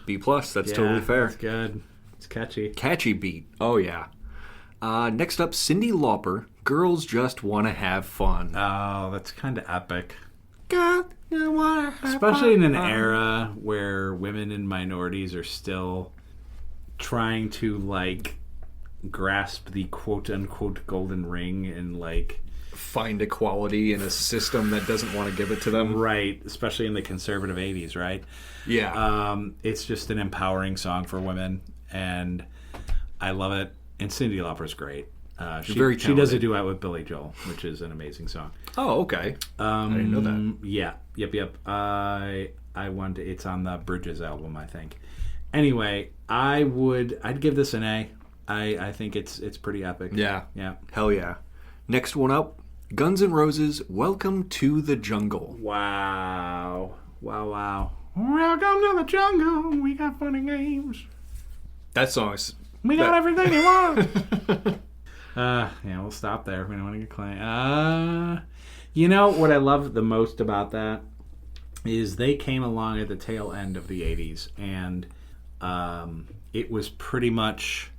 B+. That's totally fair. That's good. It's catchy. Catchy beat. Oh yeah. Next up, Cyndi Lauper. Girls Just Wanna Have Fun. Oh, that's kind of epic. Girl, you wanna have Especially fun. in an era where women and minorities are still trying to like grasp the quote unquote golden ring and like find equality in a system that doesn't want to give it to them. Right, especially in the conservative 80s, right? Yeah. It's just an empowering song for women, and I love it. And Cyndi Lauper's great. She does a duet with Billy Joel, which is an amazing song. Oh, okay. I didn't know that. Yeah. Yep. It's on the Bridges album, I think. Anyway, I'd give this an A. I think it's pretty epic. Yeah. Yeah. Hell yeah. Next one up, Guns N' Roses, Welcome to the Jungle. Wow. Welcome to the jungle. We got fun and games. That song is... We got everything you want. We'll stop there. We don't want to get claimed. You know what I love the most about that is they came along at the tail end of the 80s, and it was pretty much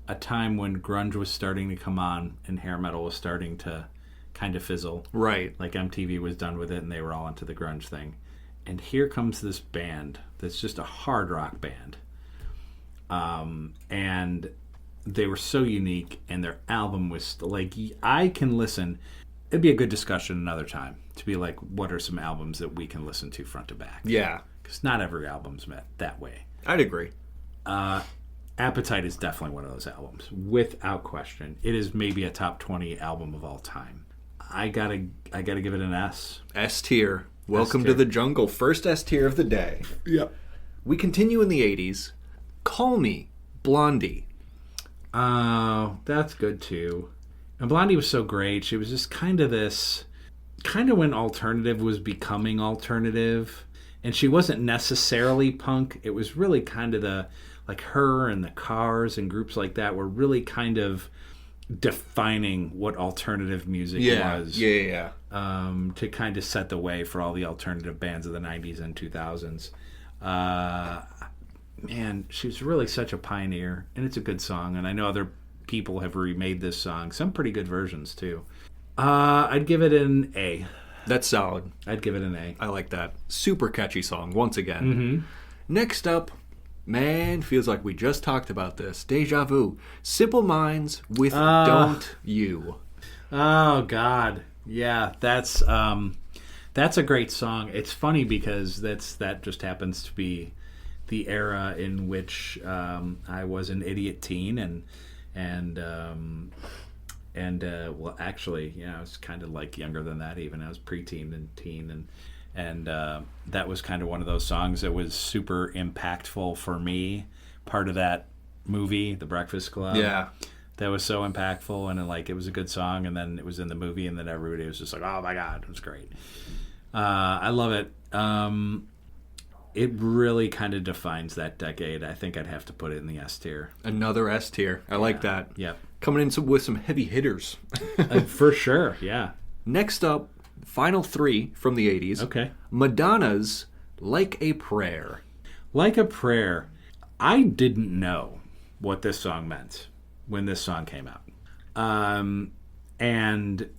a time when grunge was starting to come on and hair metal was starting to kind of fizzle. Right. Like MTV was done with it and they were all into the grunge thing. And here comes this band that's just a hard rock band. And they were so unique, and their album was like, I can listen. It'd be a good discussion another time to be like, what are some albums that we can listen to front to back? Yeah. Because not every album's met that way. I'd agree. Appetite is definitely one of those albums, without question. It is maybe a top 20 album of all time. I gotta give it an S. S tier. Welcome to the jungle. First S tier of the day. Yep. We continue in the 80s. Call Me, Blondie. Oh, that's good too. And Blondie was so great. She was just kind of when alternative was becoming alternative. And she wasn't necessarily punk. It was really kind of like her and the Cars and groups like that were really kind of defining what alternative music was. Yeah. To kind of set the way for all the alternative bands of the 90s and 2000s. Man, she was really such a pioneer, and it's a good song, and I know other people have remade this song. Some pretty good versions, too. I'd give it an A. That's solid. I'd give it an A. I like that. Super catchy song, once again. Mm-hmm. Next up, man, feels like we just talked about this. Deja Vu. Simple Minds with Don't You. Oh, God. Yeah, that's a great song. It's funny because that just happens to be the era in which I was an idiot teen, and actually, I was kind of like younger than that even. I was preteen and teen, and that was kind of one of those songs that was super impactful for me. Part of that movie, The Breakfast Club. Yeah. That was so impactful, and it was a good song, and then it was in the movie, and then everybody was just like, oh my God, it was great. I love it. It really kind of defines that decade. I think I'd have to put it in the S tier. Another S tier. I like that. Yep. Coming in with some heavy hitters. For sure, yeah. Next up, final three from the 80s. Okay. Madonna's Like a Prayer. Like a Prayer. I didn't know what this song meant when this song came out. And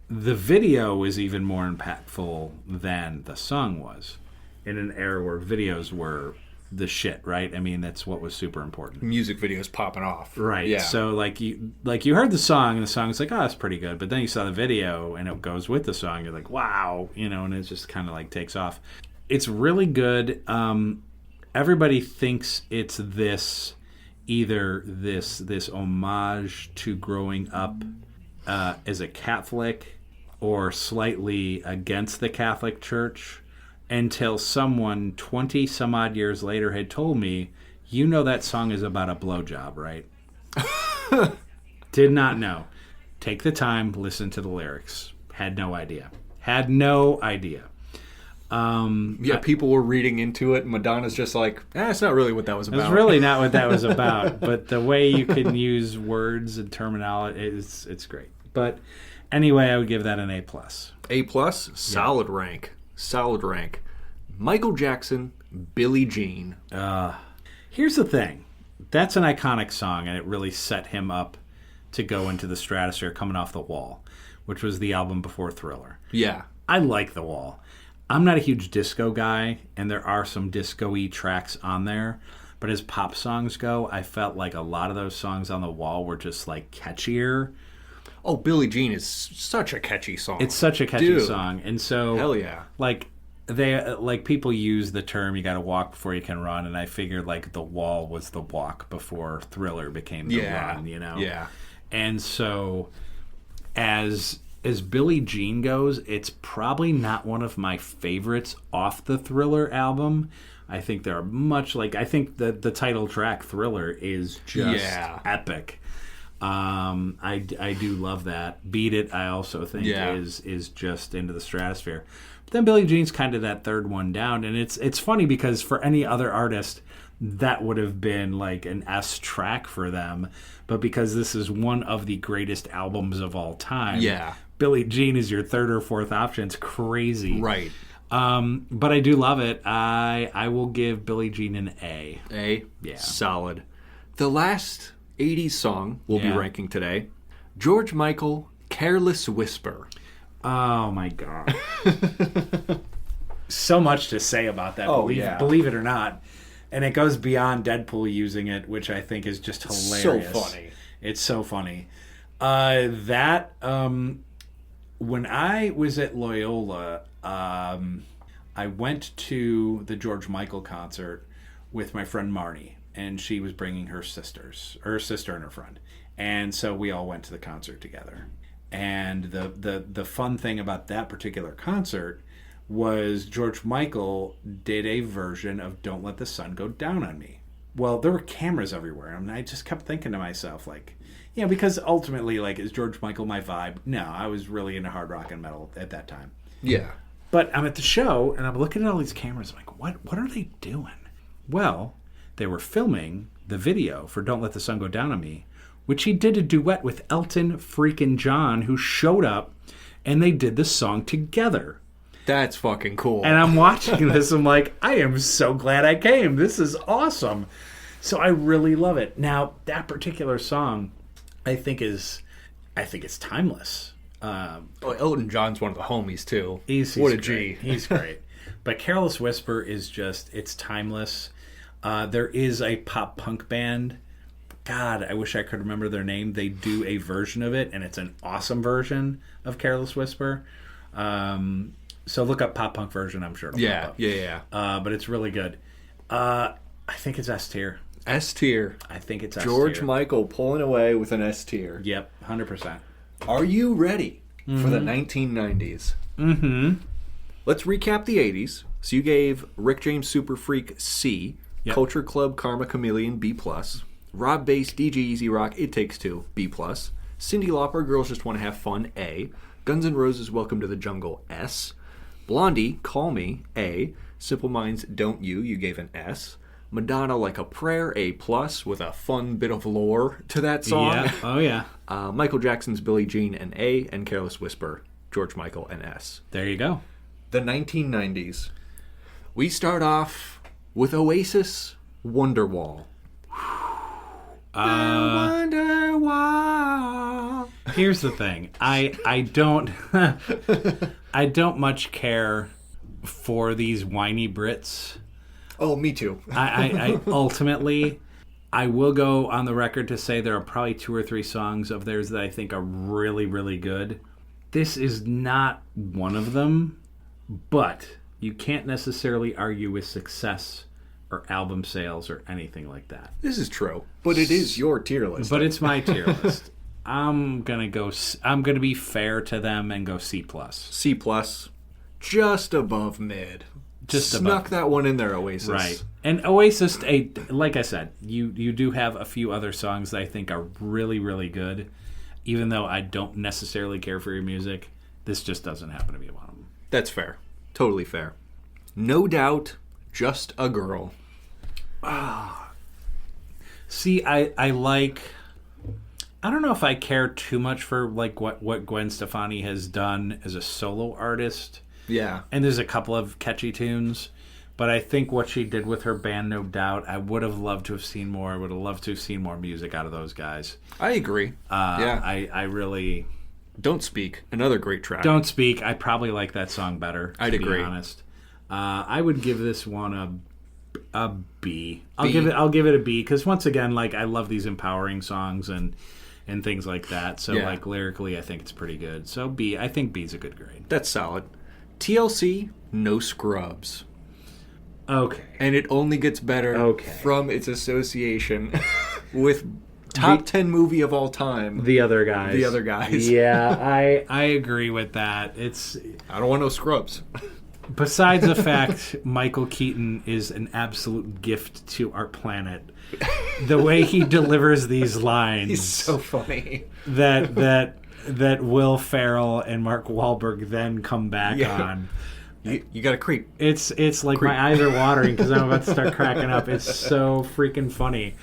the video was even more impactful than the song was. In an era where videos were the shit, right? I mean, that's what was super important. Music videos popping off. Right. Yeah. So you heard the song, and the song's like, oh, that's pretty good. But then you saw the video, and it goes with the song. You're like, wow, and it just kind of like takes off. It's really good. Everybody thinks it's either this homage to growing up as a Catholic or slightly against the Catholic Church, until someone 20 some odd years later had told me, that song is about a blowjob, right? Did not know. Take the time, listen to the lyrics. Had no idea. People were reading into it, and Madonna's just like, it's not really what that was about. It's really not what that was about, but the way you can use words and terminology, it's great. But anyway, I would give that an A+. A+? Solid rank. Solid rank. Michael Jackson, Billie Jean. Here's the thing. That's an iconic song, and it really set him up to go into the stratosphere coming off The Wall, which was the album before Thriller. Yeah. I like The Wall. I'm not a huge disco guy, and there are some disco-y tracks on there, but as pop songs go, I felt like a lot of those songs on The Wall were just like catchier. Oh, Billie Jean is such a catchy song. It's such a catchy song. And so, hell yeah. People use the term, you got to walk before you can run. And I figured The Wall was the walk before Thriller became the run, Yeah. And so as Billie Jean goes, it's probably not one of my favorites off the Thriller album. I think they're much like, I think the title track Thriller is just epic. I do love that. Beat It, I also think is just into the stratosphere. But then Billie Jean's kind of that third one down, and it's funny because for any other artist that would have been like an S track for them, but because this is one of the greatest albums of all time, Billie Jean is your third or fourth option. It's crazy, right? But I do love it. I will give Billie Jean an A. Yeah, solid. The last 80s song we'll be ranking today, George Michael, Careless Whisper. Oh my god. So much to say about that, believe it or not. And it goes beyond Deadpool using it, which I think is just hilarious. So funny. It's so funny. When I was at Loyola, I went to the George Michael concert with my friend Marnie, and she was bringing her sister and her friend. And so we all went to the concert together. And the fun thing about that particular concert was George Michael did a version of Don't Let the Sun Go Down on Me. Well, there were cameras everywhere, and I just kept thinking to myself, like, because ultimately, like, is George Michael my vibe? No, I was really into hard rock and metal at that time. Yeah. But I'm at the show, and I'm looking at all these cameras. I'm like, what are they doing? Well, they were filming the video for Don't Let the Sun Go Down on Me, which he did a duet with Elton freaking John, who showed up, and they did the song together. That's fucking cool. And I'm watching this, I'm like, I am so glad I came. This is awesome. So I really love it. Now, that particular song, I think it's timeless. Elton John's one of the homies, too. He's what a great. G. He's great. But Careless Whisper is just, it's timeless. There is a pop punk band. God, I wish I could remember their name. They do a version of it, and it's an awesome version of Careless Whisper. So look up pop punk version. I'm sure it'll pop up. Yeah. But it's really good. I think it's S tier. S tier. I think it's S tier. George Michael pulling away with an S tier. Yep, 100%. Are you ready for the 1990s? Mm-hmm. Let's recap the 80s. So you gave Rick James Super Freak C, Culture Club Karma Chameleon B+, Rob Bass DJ Easy Rock It Takes Two B+, Cyndi Lauper Girls Just Want to Have Fun A, Guns N' Roses Welcome to the Jungle S, Blondie Call Me A, Simple Minds Don't You gave an S, Madonna Like a Prayer A+, with a fun bit of lore to that song. Yeah. Oh yeah. Michael Jackson's Billie Jean an A, and Careless Whisper George Michael an S. There you go. The 1990s. We start off with Oasis Wonderwall. Wonderwall. Here's the thing. I don't I don't much care for these whiny Brits. Oh, me too. I ultimately, I will go on the record to say there are probably 2 or 3 songs of theirs that I think are really, really good. This is not one of them, but you can't necessarily argue with success or album sales or anything like that. This is true, but it is your tier list. But it's my tier list. I'm gonna be fair to them and go C+. C+, just above mid. Just snuck above. that one in there, Oasis. Right. And Oasis, like I said, you do have a few other songs that I think are really, really good. Even though I don't necessarily care for your music, this just doesn't happen to be one of them. That's fair. Totally fair. No Doubt, Just a Girl. See, I don't know if I care too much for like what Gwen Stefani has done as a solo artist. Yeah. And there's a couple of catchy tunes, but I think what she did with her band, No Doubt, I would have loved to have seen more. I would have loved to have seen more music out of those guys. I agree. Yeah. I really... Don't Speak, another great track. Don't Speak, I probably like that song better, to be honest. I would give this one a B. I'll give it a B, because once again, like, I love these empowering songs and things like that. So, like, lyrically, I think it's pretty good. So, B. I think B's a good grade. That's solid. TLC, No Scrubs. Okay. And it only gets better from its association with Top 10 movie of all time. The Other Guys. The Other Guys. Yeah, I agree with that. I don't want no scrubs. Besides the fact Michael Keaton is an absolute gift to our planet, the way he delivers these lines, He's so funny. that Will Ferrell and Mark Wahlberg then come back on. You got to creep. It's like creep. My eyes are watering because I'm about to start cracking up. It's so freaking funny.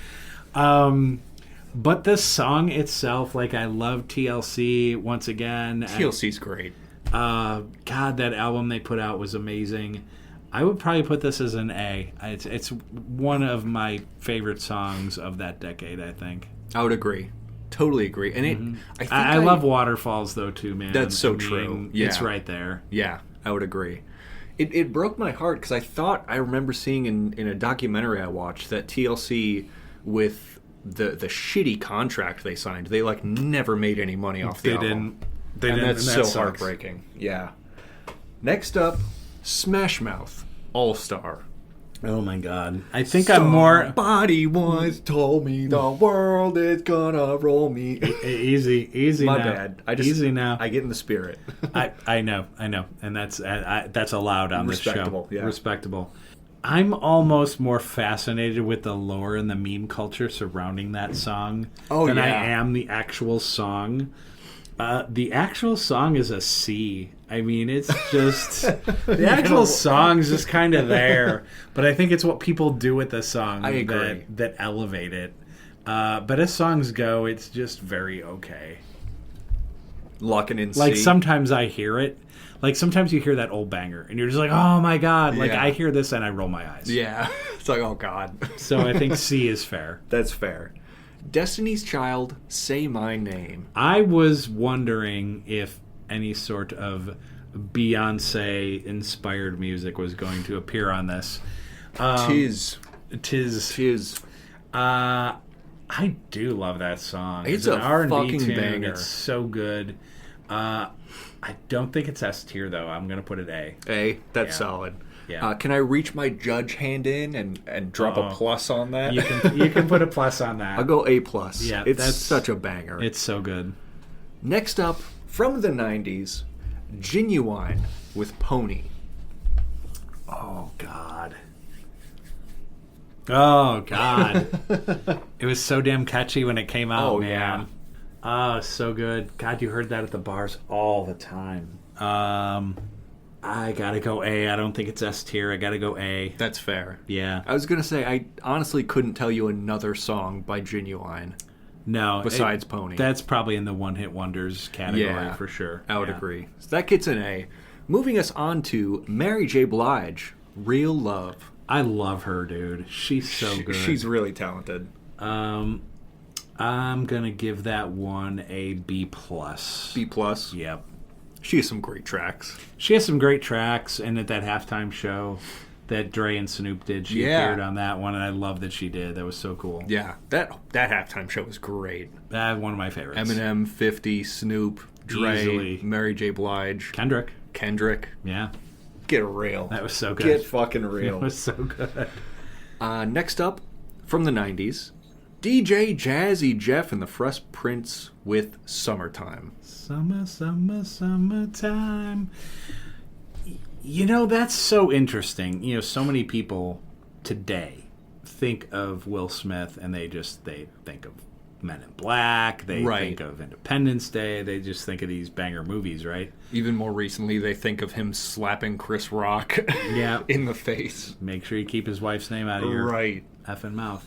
But the song itself, like, I love TLC once again. TLC's great. God, that album they put out was amazing. I would probably put this as an A. It's one of my favorite songs of that decade, I think. I would agree. Totally agree. And I love Waterfalls, though, too, man. That's so true. Yeah. It's right there. Yeah, I would agree. It broke my heart because I remember seeing in a documentary I watched that TLC, with the shitty contract they signed, they like never made any money off the album. They didn't. That's so heartbreaking. Yeah. Next up, Smash Mouth, All Star. Oh my God! I think I'm more. Somebody once told me the world is gonna roll me. Easy. My now. bad. Easy now. I get in the spirit. I know, and that's allowed on this show. Respectable. Yeah. Respectable. I'm almost more fascinated with the lore and the meme culture surrounding that song than I am the actual song. The actual song is a C. I mean, it's just the actual song's just kind of there, but I think it's what people do with the song that elevate it. But as songs go, it's just very okay. Locking in C. Like sometimes I hear it. Like sometimes you hear that old banger, and you're just like, "Oh my God!" Like I hear this and I roll my eyes. Yeah, it's like, "Oh God." So I think C is fair. That's fair. Destiny's Child, Say My Name. I was wondering if any sort of Beyonce-inspired music was going to appear on this. Tis. I do love that song. It's an R&B fucking tune. banger. It's so good. I don't think it's S tier, though. I'm going to put it A. A? That's solid. Yeah. Can I reach my judge hand in and drop a plus on that? You can put a plus on that. I'll go A plus. Yeah, it's such a banger. It's so good. Next up, from the 90s, Genuine with Pony. Oh, God. Oh, God. It was so damn catchy when it came out, man. Yeah. Oh, so good. God, you heard that at the bars all the time. I gotta go A. I don't think it's S tier. I gotta go A. That's fair. Yeah. I was going to say, I honestly couldn't tell you another song by Genuine. No. Besides Pony. That's probably in the one-hit wonders category for sure. I would agree. So that gets an A. Moving us on to Mary J. Blige, Real Love. I love her, dude. She's so good. She's really talented. I'm gonna give that one a B plus. B plus? Yep. She has some great tracks. She has some great tracks, and at that halftime show that Dre and Snoop did, she appeared on that one, and I love that she did. That was so cool. Yeah, that halftime show was great. That's one of my favorites. Eminem, 50, Snoop, Dre, Easily. Mary J. Blige, Kendrick. Yeah. Get real. That was so good. Get fucking real. It was so good. Next up, from the 90s, DJ Jazzy Jeff and the Fresh Prince with Summertime. Summertime. You know, that's so interesting. You know, so many people today think of Will Smith and they think of Men in Black. They think of Independence Day. They just think of these banger movies, right? Even more recently, they think of him slapping Chris Rock in the face. Make sure you keep his wife's name out of your effing mouth.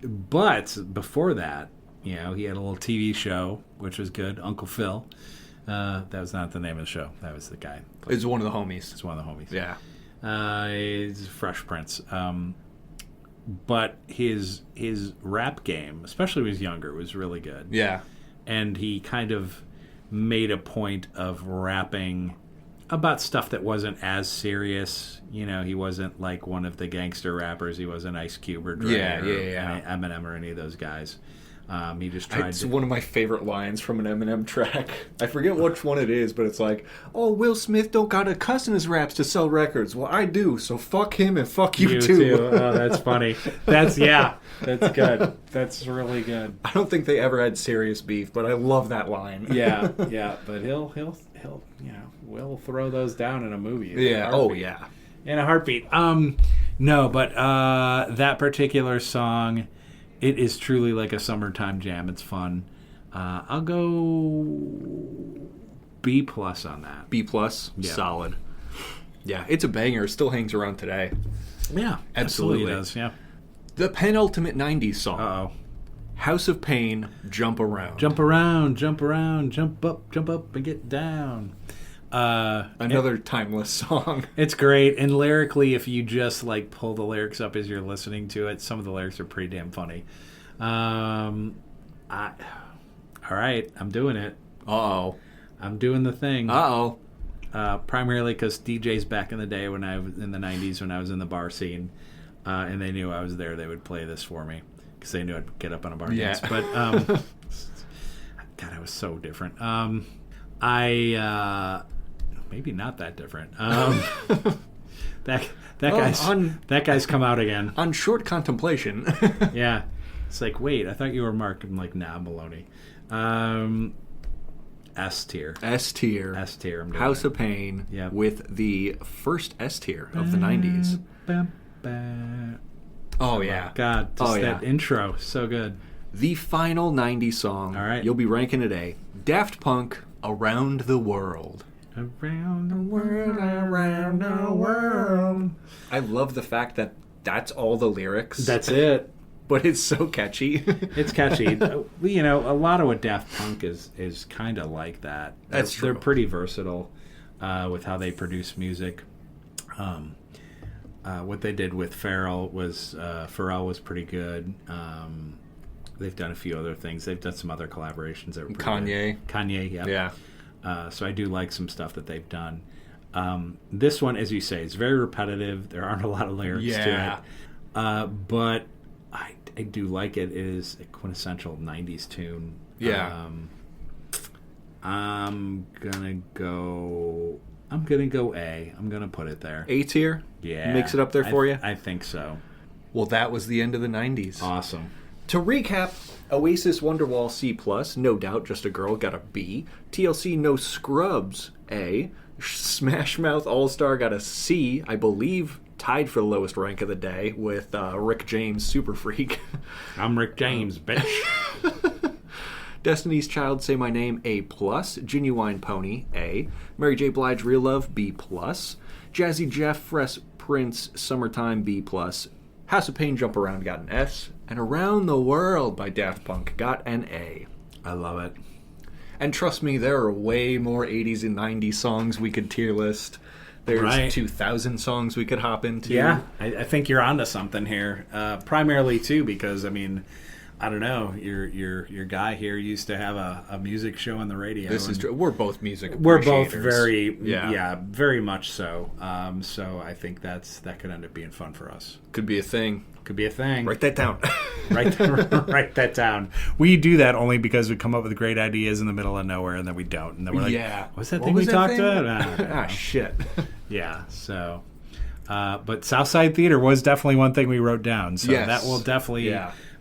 But before that, you know, he had a little TV show, which was good, Uncle Phil. That was not the name of the show. That was the guy. It's one of the homies. It's one of the homies. Yeah. He's Fresh Prince. But his rap game, especially when he was younger, was really good. Yeah. And he kind of made a point of rapping about stuff that wasn't as serious. You know, he wasn't like one of the gangster rappers. He wasn't Ice Cube or Dre or Eminem or any of those guys. He just tried It's to... one of my favorite lines from an Eminem track. I forget which one it is, but it's like, "Oh, Will Smith don't got to cuss in his raps to sell records. Well, I do, so fuck him and fuck you too." Oh, that's funny. That's good. That's really good. I don't think they ever had serious beef, but I love that line. Yeah, but he'll we'll throw those down in a movie. Yeah. Oh, yeah. In a heartbeat. No, but that particular song, it is truly like a summertime jam. It's fun. I'll go B+ on that. B+, Yeah. Solid. Yeah, it's a banger. It still hangs around today. Yeah, absolutely does. Yeah. The penultimate 90s song. Uh-oh. House of Pain, Jump Around. Jump around, jump around, jump up and get down. Another timeless song. It's great, and lyrically, if you just like pull the lyrics up as you're listening to it, some of the lyrics are pretty damn funny. All right, I'm doing it. Uh-oh. I'm doing the thing. Uh-oh. Primarily because DJs back in the day when I was in the 90s when I was in the bar scene, and they knew I was there, they would play this for me because they knew I'd get up on a bar dance. But God, I was so different. Maybe not that different. That guy's come out again. On short contemplation. Yeah. It's like, wait, I thought you were Mark. I'm like, nah, Maloney. S tier. S tier. I'm doing House it. of Pain. Yep. With the first S tier of the 90s. Oh, yeah. God, that intro. So good. The final 90s song. All right. You'll be ranking it A. Daft Punk, Around the World. Around the world, around the world. I love the fact that that's all the lyrics. That's it. But it's so catchy. It's catchy. A lot of what Daft Punk is kind of like that. That's true. They're pretty versatile with how they produce music. What they did with Pharrell was pretty good. They've done a few other things. They've done some other collaborations that were pretty good. Kanye, yeah. Yeah. So I do like some stuff that they've done. This one, as you say, is very repetitive. There aren't a lot of lyrics to it. But I do like it. It is a quintessential 90s tune. Yeah. I'm gonna go A. I'm gonna put it there. A tier? Yeah. Makes it up there for you? I think so. Well, that was the end of the 90s. Awesome. To recap, Oasis Wonderwall C+, No Doubt Just a Girl got a B, TLC No Scrubs A, Smash Mouth All-Star got a C, I believe tied for the lowest rank of the day with Rick James Super Freak. I'm Rick James, bitch. Destiny's Child Say My Name A+, Genuine Pony A, Mary J. Blige Real Love B+, Jazzy Jeff Fresh Prince Summertime B+, House of Pain Jump Around got an S, and Around the World by Daft Punk got an A. I love it. And trust me, there are way more 80s and 90s songs we could tier list. There's 2,000 songs we could hop into. Yeah, I think you're onto something here. Primarily, too, because, I mean, I don't know, your guy here used to have a music show on the radio. This is true. We're both music We're both appreciators. very much so. So I think that could end up being fun for us. Could be a thing. Could be a thing. Write that down. Write that down. We do that only because we come up with great ideas in the middle of nowhere, and then we don't. And then we're like, what's that thing we talked about? Shit. Yeah, so... but Southside Theater was definitely one thing we wrote down. So that will definitely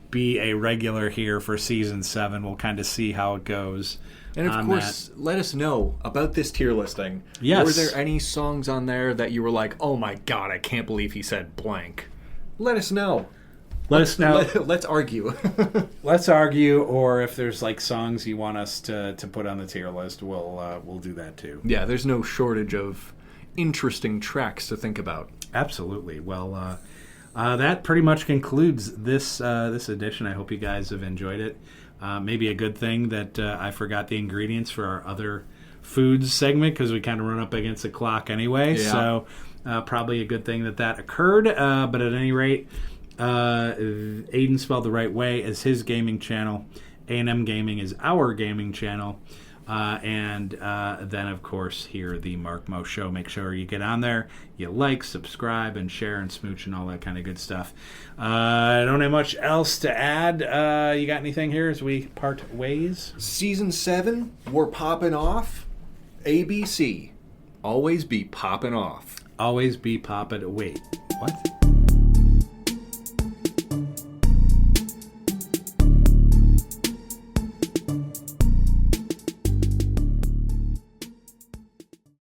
be a regular here for Season 7. We'll kind of see how it goes. And of course, let us know about this tier listing. Yes. Were there any songs on there that you were like, oh my god, I can't believe he said blank? Let us know. Let's argue. Let's argue, or if there's like songs you want us to put on the tier list, we'll do that too. Yeah, there's no shortage of interesting tracks to think about. Absolutely. Well, that pretty much concludes this edition. I hope you guys have enjoyed it. Maybe a good thing that I forgot the ingredients for our other foods segment because we kind of run up against the clock anyway. Yeah. So probably a good thing that occurred. But at any rate, Aiden spelled the right way as his gaming channel. A&M Gaming is our gaming channel. And then, of course, here, the Mark Mo Show. Make sure you get on there, you like, subscribe, and share, and smooch, and all that kind of good stuff. I don't have much else to add. You got anything here as we part ways? Season 7, we're popping off. ABC. Always be popping off. Always be popping. Wait, what?